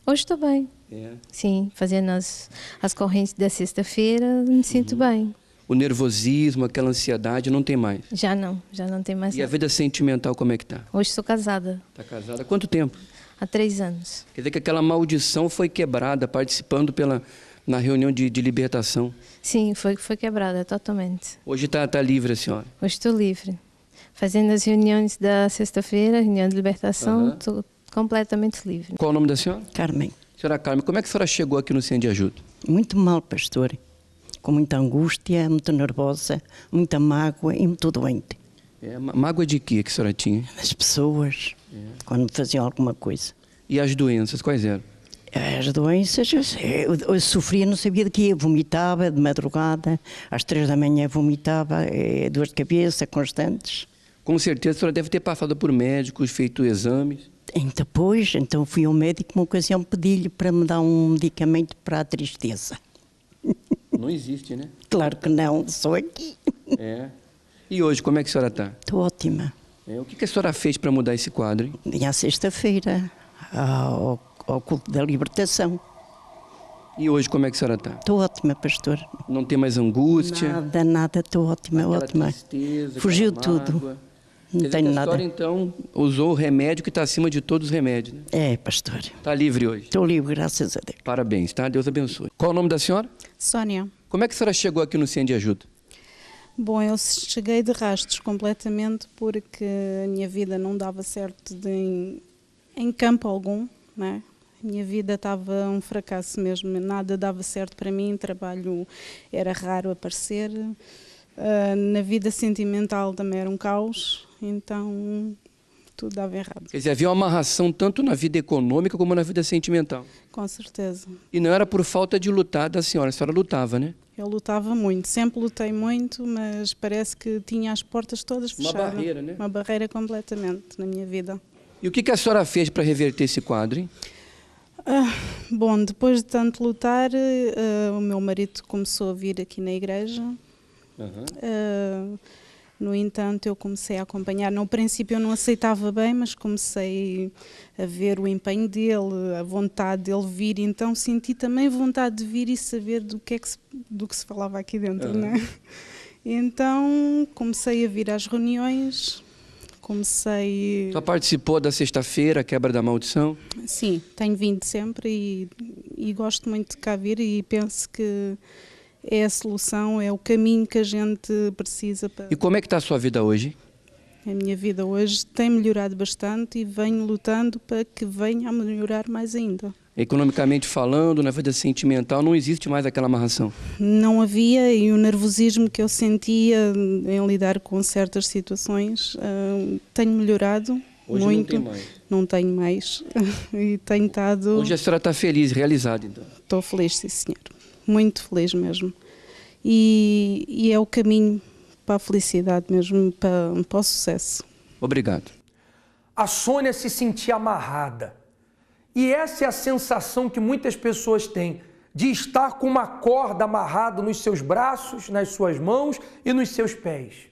Speaker 22: Hoje estou bem. Sim, fazendo as correntes da sexta-feira, me sinto bem.
Speaker 21: O nervosismo, aquela ansiedade, não tem mais?
Speaker 22: Já não tem mais.
Speaker 21: E a vida sentimental, como é que está?
Speaker 22: Hoje sou casada.
Speaker 21: Está casada há quanto tempo?
Speaker 22: Há 3 anos.
Speaker 21: Quer dizer que aquela maldição foi quebrada, participando na reunião de libertação?
Speaker 22: Sim, foi quebrada totalmente.
Speaker 21: Hoje está livre a senhora?
Speaker 22: Hoje estou livre. Fazendo as reuniões da sexta-feira, reunião de libertação, estou completamente livre.
Speaker 21: Qual o nome da senhora?
Speaker 23: Carmen.
Speaker 21: Senhora Carmen, como é que a senhora chegou aqui no Centro de Ajuda?
Speaker 23: Muito mal, pastor.
Speaker 1: com muita angústia, muito nervosa, muita mágoa e muito doente.
Speaker 21: Mágoa de quê que a senhora tinha?
Speaker 1: As pessoas, quando me faziam alguma coisa.
Speaker 21: E as doenças, quais eram?
Speaker 1: As doenças, eu sofria, não sabia de quê, eu vomitava de madrugada, às 3 da manhã vomitava, dor de cabeça constantes.
Speaker 21: Com certeza a senhora deve ter passado por médicos, feito exames.
Speaker 1: Então fui ao médico, uma ocasião pedi-lhe para me dar um medicamento para a tristeza.
Speaker 21: Não existe, né?
Speaker 1: Claro que não, sou aqui.
Speaker 21: E hoje, como é que a senhora está?
Speaker 1: Estou ótima.
Speaker 21: O que a senhora fez para mudar esse quadro, hein?
Speaker 1: Vim à sexta-feira, ao culto da libertação.
Speaker 21: E hoje, como é que a senhora está?
Speaker 1: Estou ótima, pastor.
Speaker 21: Não tem mais angústia?
Speaker 1: Nada, estou ótima, ótima.
Speaker 21: Tristeza,
Speaker 1: fugiu
Speaker 21: mágoa.
Speaker 1: Tudo.
Speaker 21: Não
Speaker 1: Quer tenho
Speaker 21: dizer,
Speaker 1: nada.
Speaker 21: A senhora, então, usou o remédio que está acima de todos os remédios, né?
Speaker 1: Pastor.
Speaker 21: Está livre hoje?
Speaker 1: Estou livre, graças a Deus.
Speaker 21: Parabéns, tá? Deus abençoe. Qual é o nome da senhora?
Speaker 3: Sónia.
Speaker 21: Como é que a senhora chegou aqui no Centro de Ajuda?
Speaker 3: Bom, eu cheguei de rastros completamente porque a minha vida não dava certo em campo algum, né? A minha vida estava um fracasso mesmo, nada dava certo para mim, trabalho era raro aparecer, na vida sentimental também era um caos, então tudo dava errado.
Speaker 21: Quer dizer, havia uma amarração tanto na vida econômica como na vida sentimental.
Speaker 3: Com certeza.
Speaker 21: E não era por falta de lutar da senhora, a senhora lutava, né?
Speaker 3: Eu lutava muito, sempre lutei muito, mas parece que tinha as portas todas fechadas.
Speaker 21: Uma barreira, né?
Speaker 3: Uma barreira completamente na minha vida.
Speaker 21: E o que a senhora fez para reverter esse quadro, hein?
Speaker 3: Bom, depois de tanto lutar, o meu marido começou a vir aqui na igreja. No entanto, eu comecei a acompanhar. No princípio eu não aceitava bem, mas comecei a ver o empenho dele, a vontade dele vir. Então senti também vontade de vir e saber do que se falava aqui dentro, não é? Então comecei a vir às reuniões,
Speaker 21: Só participou da sexta-feira, a quebra da maldição?
Speaker 3: Sim, tenho vindo sempre e gosto muito de cá vir e penso que é a solução, é o caminho que a gente precisa para...
Speaker 21: E como é que está a sua vida hoje?
Speaker 3: A minha vida hoje tem melhorado bastante e venho lutando para que venha a melhorar mais ainda.
Speaker 21: Economicamente falando, na vida sentimental, não existe mais aquela amarração?
Speaker 3: Não havia, e o nervosismo que eu sentia em lidar com certas situações tenho melhorado
Speaker 21: hoje
Speaker 3: muito.
Speaker 21: Não tem mais?
Speaker 3: Não tenho mais. E tenho estado...
Speaker 21: Hoje a senhora está feliz, realizada então?
Speaker 3: Estou feliz, sim senhor. Muito feliz mesmo. E é o caminho para a felicidade mesmo, para o sucesso.
Speaker 21: Obrigado.
Speaker 2: A Sônia se sentia amarrada. E essa é a sensação que muitas pessoas têm, de estar com uma corda amarrada nos seus braços, nas suas mãos e nos seus pés.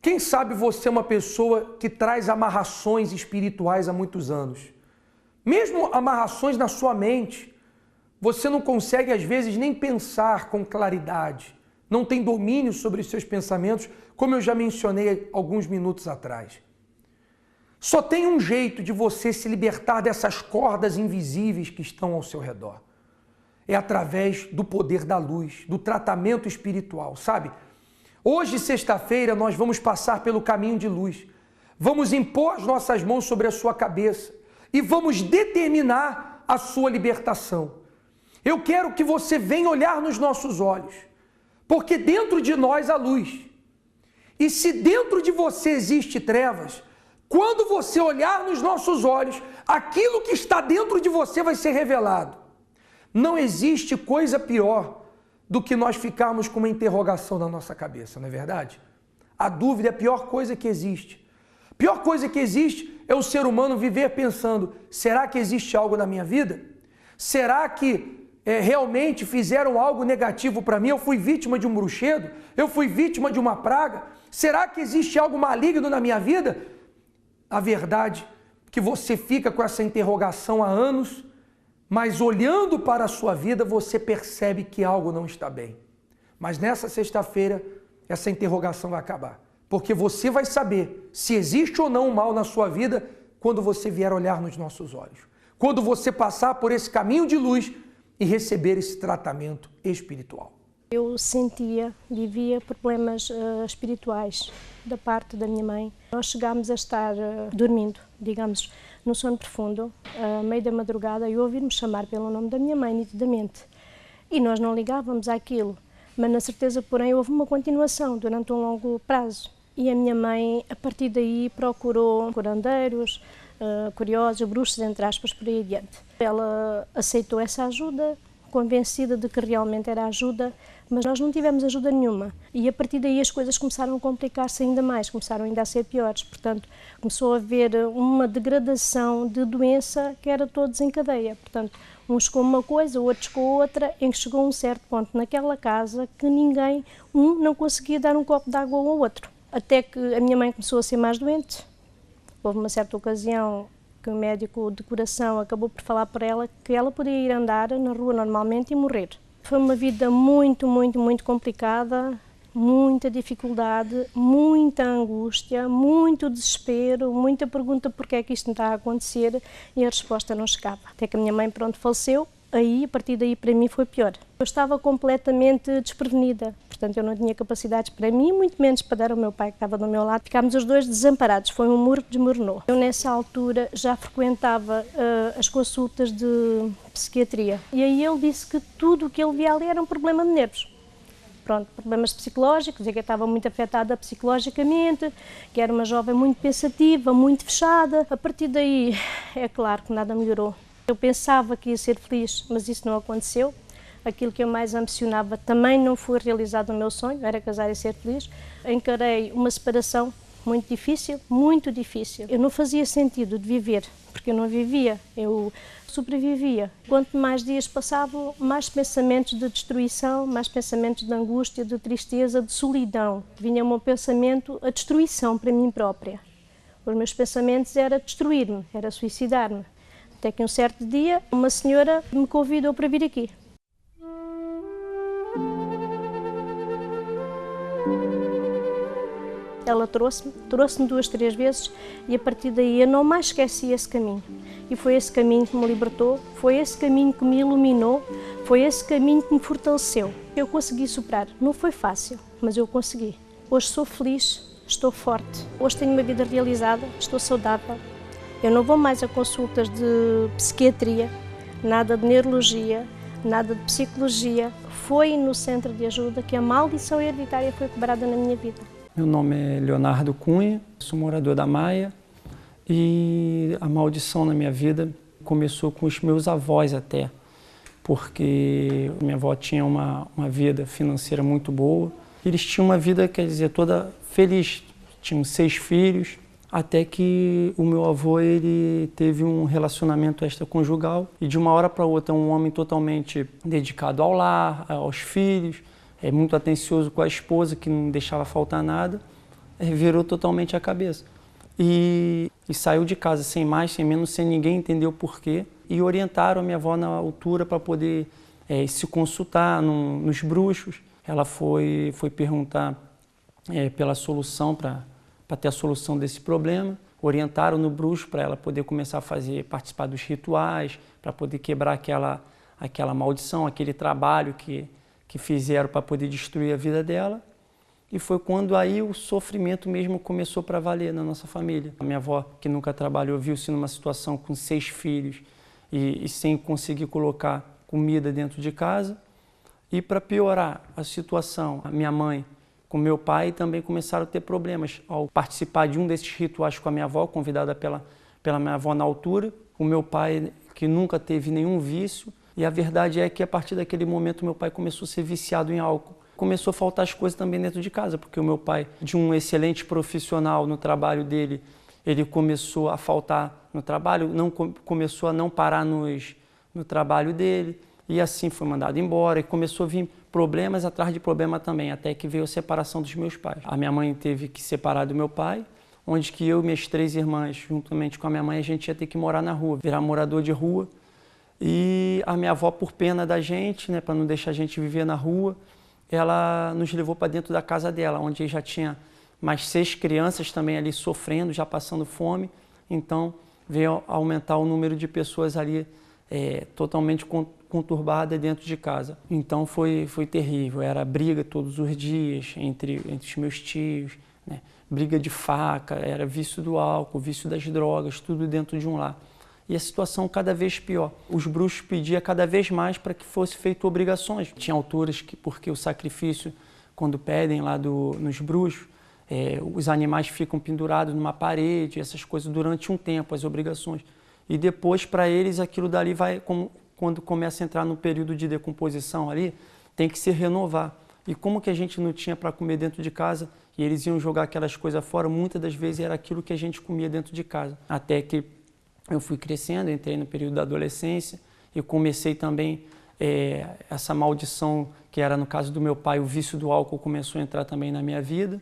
Speaker 2: Quem sabe você é uma pessoa que traz amarrações espirituais há muitos anos. Mesmo amarrações na sua mente. Você não consegue, às vezes, nem pensar com claridade. Não tem domínio sobre os seus pensamentos, como eu já mencionei alguns minutos atrás. Só tem um jeito de você se libertar dessas cordas invisíveis que estão ao seu redor. É através do poder da luz, do tratamento espiritual, sabe? Hoje, sexta-feira, nós vamos passar pelo caminho de luz. Vamos impor as nossas mãos sobre a sua cabeça e vamos determinar a sua libertação. Eu quero que você venha olhar nos nossos olhos, porque dentro de nós há luz. E se dentro de você existe trevas, quando você olhar nos nossos olhos, aquilo que está dentro de você vai ser revelado. Não existe coisa pior do que nós ficarmos com uma interrogação na nossa cabeça, não é verdade? A dúvida é a pior coisa que existe. A pior coisa que existe é o ser humano viver pensando, será que existe algo na minha vida? Será que realmente fizeram algo negativo para mim? Eu fui vítima de um bruxedo? Eu fui vítima de uma praga? Será que existe algo maligno na minha vida? A verdade é que você fica com essa interrogação há anos, mas olhando para a sua vida você percebe que algo não está bem. Mas nessa sexta-feira essa interrogação vai acabar, porque você vai saber se existe ou não o mal na sua vida quando você vier olhar nos nossos olhos. Quando você passar por esse caminho de luz e receber esse tratamento espiritual.
Speaker 23: Eu vivia problemas espirituais da parte da minha mãe. Nós chegámos a estar dormindo, digamos, no sono profundo, a meio da madrugada, e ouvi-me chamar pelo nome da minha mãe nitidamente. E nós não ligávamos àquilo, mas na certeza, porém, houve uma continuação durante um longo prazo. E a minha mãe, a partir daí, procurou curandeiros, curiosos, bruxos, entre aspas, por aí adiante. Ela aceitou essa ajuda, convencida de que realmente era ajuda, mas nós não tivemos ajuda nenhuma. E a partir daí as coisas começaram a complicar-se ainda mais, começaram ainda a ser piores. Portanto, começou a haver uma degradação de doença que era todos em cadeia. Portanto, uns com uma coisa, outros com outra, em que chegou a um certo ponto naquela casa que ninguém, não conseguia dar um copo de água ao outro. Até que a minha mãe começou a ser mais doente. Houve uma certa ocasião que o médico de coração acabou por falar para ela que ela podia ir andar na rua normalmente e morrer. Foi uma vida muito, muito, muito complicada, muita dificuldade, muita angústia, muito desespero, muita pergunta porque é que isto não está a acontecer e a resposta não chegava. Até que a minha mãe, pronto, faleceu, aí, a partir daí, para mim foi pior. Eu estava completamente desprevenida, portanto eu não tinha capacidades para mim, muito menos para dar ao meu pai que estava do meu lado. Ficámos os dois desamparados, foi um muro que desmoronou. Eu nessa altura já frequentava as consultas de psiquiatria e aí ele disse que tudo o que ele via ali era um problema de nervos. Pronto, problemas psicológicos, que eu estava muito afetada psicologicamente, que era uma jovem muito pensativa, muito fechada. A partir daí, é claro que nada melhorou. Eu pensava que ia ser feliz, mas isso não aconteceu. Aquilo que eu mais ambicionava também não foi realizado o meu sonho, era casar e ser feliz. Encarei uma separação muito difícil, muito difícil. Eu não fazia sentido de viver, porque eu não vivia, eu sobrevivia. Quanto mais dias passavam, mais pensamentos de destruição, mais pensamentos de angústia, de tristeza, de solidão. Vinha o meu pensamento, a destruição para mim própria. Os meus pensamentos era destruir-me, era suicidar-me. Até que um certo dia, uma senhora me convidou para vir aqui. Ela trouxe-me 2, 3 vezes e a partir daí eu não mais esqueci esse caminho. E foi esse caminho que me libertou, foi esse caminho que me iluminou, foi esse caminho que me fortaleceu. Eu consegui superar, não foi fácil, mas eu consegui. Hoje sou feliz, estou forte, hoje tenho uma vida realizada, estou saudável. Eu não vou mais a consultas de psiquiatria, nada de neurologia, nada de psicologia. Foi no centro de ajuda que a maldição hereditária foi quebrada na minha vida.
Speaker 4: Meu nome é Leonardo Cunha, sou morador da Maia e a maldição na minha vida começou com os meus avós até, porque minha avó tinha uma vida financeira muito boa. Eles tinham uma vida, quer dizer, toda feliz, tinham 6 filhos. Até que o meu avô ele teve um relacionamento extraconjugal e de uma hora para outra um homem totalmente dedicado ao lar, aos filhos, muito atencioso com a esposa, que não deixava faltar nada, virou totalmente a cabeça. E saiu de casa sem mais, sem menos, sem ninguém entender o porquê. E orientaram a minha avó na altura para poder se consultar nos bruxos. Ela foi perguntar pela solução para ter a solução desse problema, orientaram no bruxo para ela poder começar a participar dos rituais, para poder quebrar aquela maldição, aquele trabalho que fizeram para poder destruir a vida dela. E foi quando aí o sofrimento mesmo começou para valer na nossa família. A minha avó, que nunca trabalhou, viu-se numa situação com 6 filhos e sem conseguir colocar comida dentro de casa. E para piorar a situação, a minha mãe com meu pai também começaram a ter problemas ao participar de um desses rituais com a minha avó, convidada pela minha avó na altura. O meu pai, que nunca teve nenhum vício, e a verdade é que a partir daquele momento meu pai começou a ser viciado em álcool. Começou a faltar as coisas também dentro de casa, porque o meu pai, de um excelente profissional no trabalho dele, ele começou a faltar no trabalho, começou a não parar no trabalho dele, e assim foi mandado embora, e começou a vir problemas atrás de problema também, até que veio a separação dos meus pais. A minha mãe teve que separar do meu pai, onde que eu e minhas 3 irmãs, juntamente com a minha mãe, a gente ia ter que morar na rua, virar morador de rua. E a minha avó, por pena da gente, para não deixar a gente viver na rua, ela nos levou para dentro da casa dela, onde já tinha mais 6 crianças também ali sofrendo, já passando fome. Então veio aumentar o número de pessoas ali totalmente conturbada dentro de casa. Então foi terrível, era briga todos os dias entre os meus tios, briga de faca, era vício do álcool, vício das drogas, tudo dentro de um lar. e a situação cada vez pior. Os bruxos pediam cada vez mais para que fosse feito obrigações. Tinha alturas que, porque o sacrifício, quando pedem lá nos bruxos, os animais ficam pendurados numa parede, essas coisas durante um tempo, as obrigações. E depois, para eles, aquilo dali vai, quando começa a entrar no período de decomposição ali, tem que se renovar. E como que a gente não tinha para comer dentro de casa, e eles iam jogar aquelas coisas fora, muitas das vezes era aquilo que a gente comia dentro de casa. Até que eu fui crescendo, entrei no período da adolescência, e comecei também essa maldição, que era no caso do meu pai, o vício do álcool começou a entrar também na minha vida.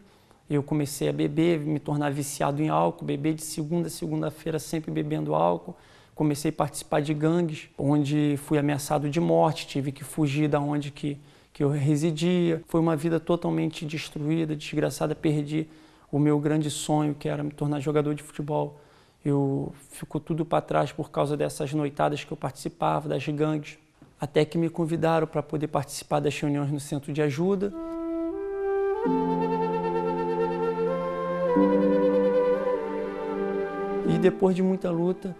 Speaker 4: Eu comecei a beber, me tornar viciado em álcool, beber de segunda a segunda-feira, sempre bebendo álcool. Comecei a participar de gangues, onde fui ameaçado de morte, tive que fugir da onde que eu residia. Foi uma vida totalmente destruída, desgraçada, perdi o meu grande sonho, que era me tornar jogador de futebol. Ficou tudo para trás por causa dessas noitadas que eu participava, das gangues. Até que me convidaram para poder participar das reuniões no centro de ajuda. E depois de muita luta,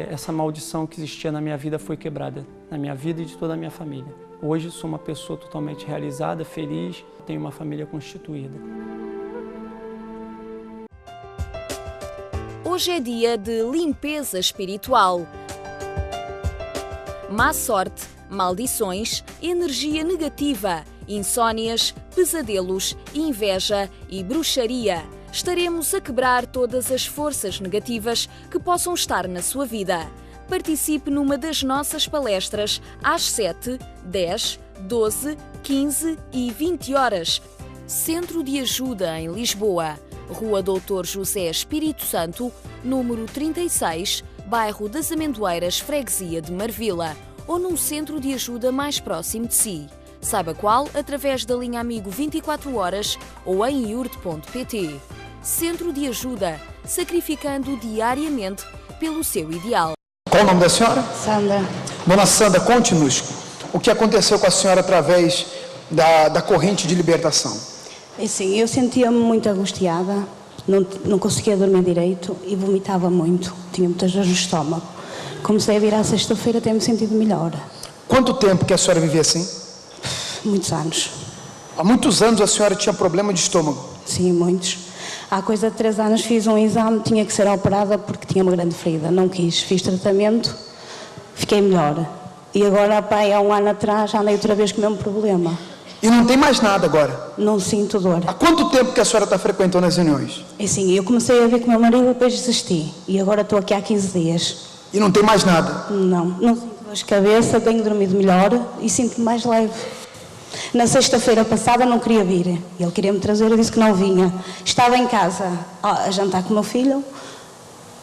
Speaker 4: essa maldição que existia na minha vida foi quebrada, na minha vida e de toda a minha família. Hoje sou uma pessoa totalmente realizada, feliz, tenho uma família constituída.
Speaker 13: Hoje é dia de limpeza espiritual. Má sorte, maldições, energia negativa, insónias, pesadelos, inveja e bruxaria. Estaremos a quebrar todas as forças negativas que possam estar na sua vida. Participe numa das nossas palestras às 7, 10, 12, 15 e 20 horas. Centro de Ajuda em Lisboa, Rua Doutor José Espírito Santo, número 36, bairro das Amendoeiras, freguesia de Marvila, ou num centro de ajuda mais próximo de si. Saiba qual através da linha Amigo 24 horas ou em iurde.pt. Centro de Ajuda, sacrificando diariamente pelo seu ideal.
Speaker 5: Qual o nome da senhora?
Speaker 19: Sandra.
Speaker 5: Dona Sandra, conte-nos o que aconteceu com a senhora através da corrente de libertação.
Speaker 19: Assim, eu sentia-me muito angustiada, não conseguia dormir direito e vomitava muito, tinha muitas dores no estômago. Comecei a vir à sexta-feira a ter-me sentido melhor.
Speaker 5: Quanto tempo que a senhora vivia assim?
Speaker 19: Muitos anos.
Speaker 5: Há muitos anos a senhora tinha problema de estômago?
Speaker 19: Sim, muitos. Há coisa de 3 anos fiz um exame, tinha que ser operada porque tinha uma grande ferida. Não quis, fiz tratamento, fiquei melhor. E agora, pai, há 1 ano atrás, andei outra vez com o mesmo problema.
Speaker 5: E não tem mais nada agora?
Speaker 19: Não sinto dor.
Speaker 5: Há quanto tempo que a senhora está frequentando as reuniões?
Speaker 19: É assim, eu comecei a ver com o meu marido e depois desisti. E agora estou aqui há 15 dias.
Speaker 5: E não tem mais nada?
Speaker 19: Não sinto dor de cabeça, tenho dormido melhor e sinto-me mais leve. Na sexta-feira passada não queria vir. Ele queria me trazer, eu disse que não vinha. Estava em casa a jantar com o meu filho.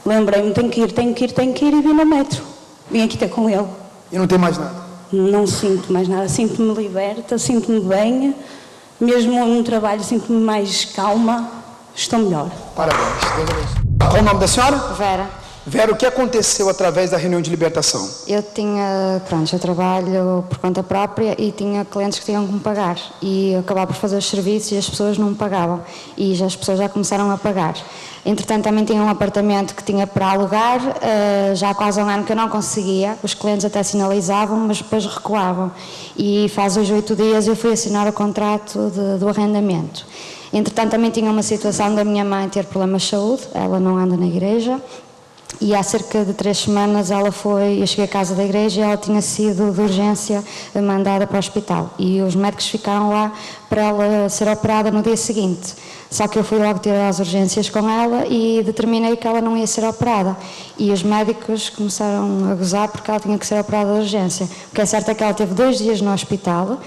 Speaker 19: Lembrei-me, tenho que ir e vim no metro. Vim aqui ter com ele.
Speaker 5: E não tem mais nada?
Speaker 19: Não sinto mais nada. Sinto-me liberta, sinto-me bem. Mesmo no trabalho sinto-me mais calma. Estou melhor.
Speaker 5: Parabéns. Deus abençoe. Qual o nome da senhora?
Speaker 8: Vera.
Speaker 5: Vera, o que aconteceu através da reunião de libertação?
Speaker 8: Eu trabalho por conta própria e tinha clientes que tinham que me pagar e eu acabava por fazer os serviços e as pessoas não me pagavam e as pessoas já começaram a pagar. Entretanto, também tinha um apartamento que tinha para alugar, já há quase 1 ano que eu não conseguia, os clientes até sinalizavam, mas depois recuavam e faz hoje 8 dias eu fui assinar o contrato do arrendamento. Entretanto, também tinha uma situação da minha mãe ter problemas de saúde, ela não anda na igreja. E há cerca de 3 semanas eu cheguei à casa da igreja e ela tinha sido de urgência mandada para o hospital. E os médicos ficaram lá para ela ser operada no dia seguinte. Só que eu fui logo ter as urgências com ela e determinei que ela não ia ser operada. E os médicos começaram a gozar porque ela tinha que ser operada de urgência. O que é certo é que ela teve 2 dias no hospital.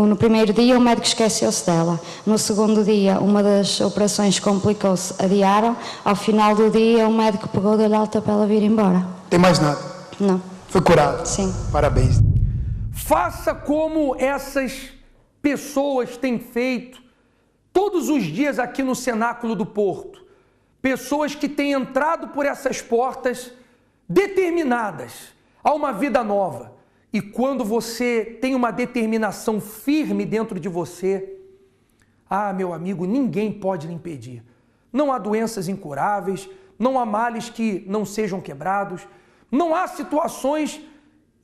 Speaker 8: No primeiro dia o médico esqueceu-se dela. No segundo dia uma das operações complicou-se, adiaram. Ao final do dia o médico pegou, deu-lhe alta para ela vir embora.
Speaker 5: Tem mais nada?
Speaker 8: Não.
Speaker 5: Foi curado?
Speaker 8: Sim.
Speaker 5: Parabéns.
Speaker 2: Faça como essas pessoas têm feito todos os dias aqui no Cenáculo do Porto. Pessoas que têm entrado por essas portas determinadas a uma vida nova. E quando você tem uma determinação firme dentro de você, meu amigo, ninguém pode lhe impedir. Não há doenças incuráveis, não há males que não sejam quebrados, não há situações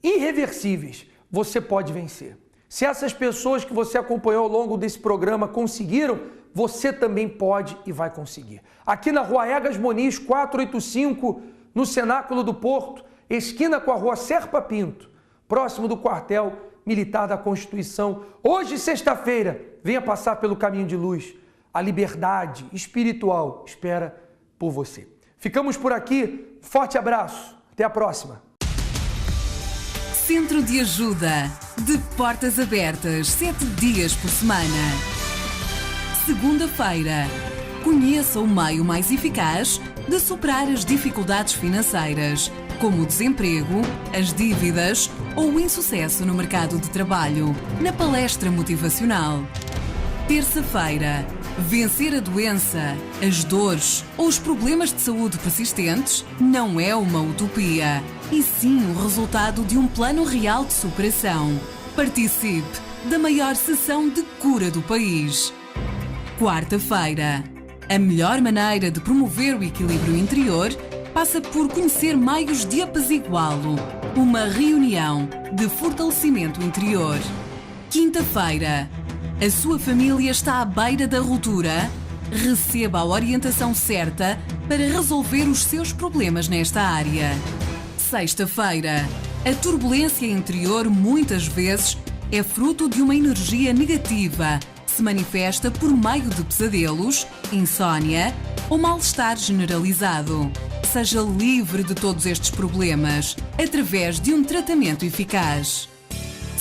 Speaker 2: irreversíveis. Você pode vencer. Se essas pessoas que você acompanhou ao longo desse programa conseguiram, você também pode e vai conseguir. Aqui na Rua Egas Moniz, 485, no Cenáculo do Porto, esquina com a Rua Serpa Pinto, próximo do quartel militar da Constituição. Hoje, sexta-feira, venha passar pelo caminho de luz. A liberdade espiritual espera por você. Ficamos por aqui. Forte abraço. Até a próxima.
Speaker 7: Centro de Ajuda. De portas abertas 7 dias por semana. Segunda-feira. Conheça o meio mais eficaz de superar as dificuldades financeiras, como o desemprego, as dívidas ou o insucesso no mercado de trabalho, na palestra motivacional. Terça-feira. Vencer a doença, as dores ou os problemas de saúde persistentes não é uma utopia, e sim o resultado de um plano real de superação. Participe da maior sessão de cura do país. Quarta-feira. A melhor maneira de promover o equilíbrio interior passa por conhecer meios de apaziguá-lo. Uma reunião de fortalecimento interior. Quinta-feira. A sua família está à beira da ruptura? Receba a orientação certa para resolver os seus problemas nesta área. Sexta-feira. A turbulência interior muitas vezes é fruto de uma energia negativa. Se manifesta por meio de pesadelos, insônia ou mal-estar generalizado. Seja livre de todos estes problemas através de um tratamento eficaz.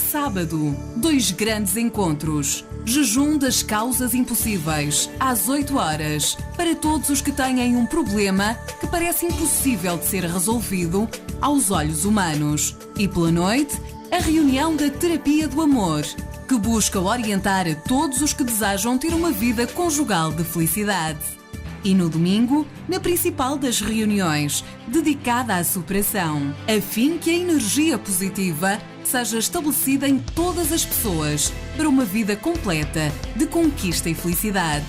Speaker 7: Sábado, 2 grandes encontros. Jejum das causas impossíveis, às 8 horas, para todos os que têm um problema que parece impossível de ser resolvido aos olhos humanos. E pela noite, a reunião da Terapia do Amor, que busca orientar a todos os que desejam ter uma vida conjugal de felicidade. E no domingo, na principal das reuniões, dedicada à superação, a fim que a energia positiva seja estabelecida em todas as pessoas para uma vida completa de conquista e felicidade.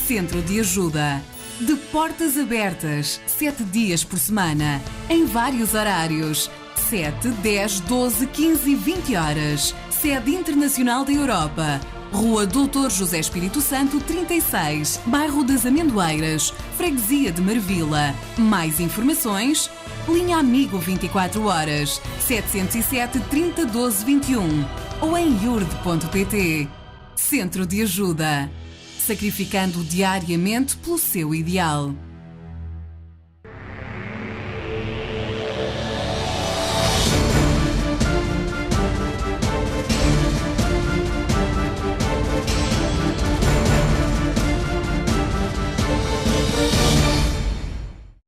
Speaker 7: Centro de Ajuda. De portas abertas, 7 dias por semana, em vários horários. 7, 10, 12, 15 e 20 horas. Sede Internacional da Europa. Rua Doutor José Espírito Santo, 36, Bairro das Amendoeiras, Freguesia de Marvila. Mais informações? Linha Amigo 24 horas, 707 30 12 21 ou em iurde.pt. Centro de Ajuda. Sacrificando diariamente pelo seu ideal.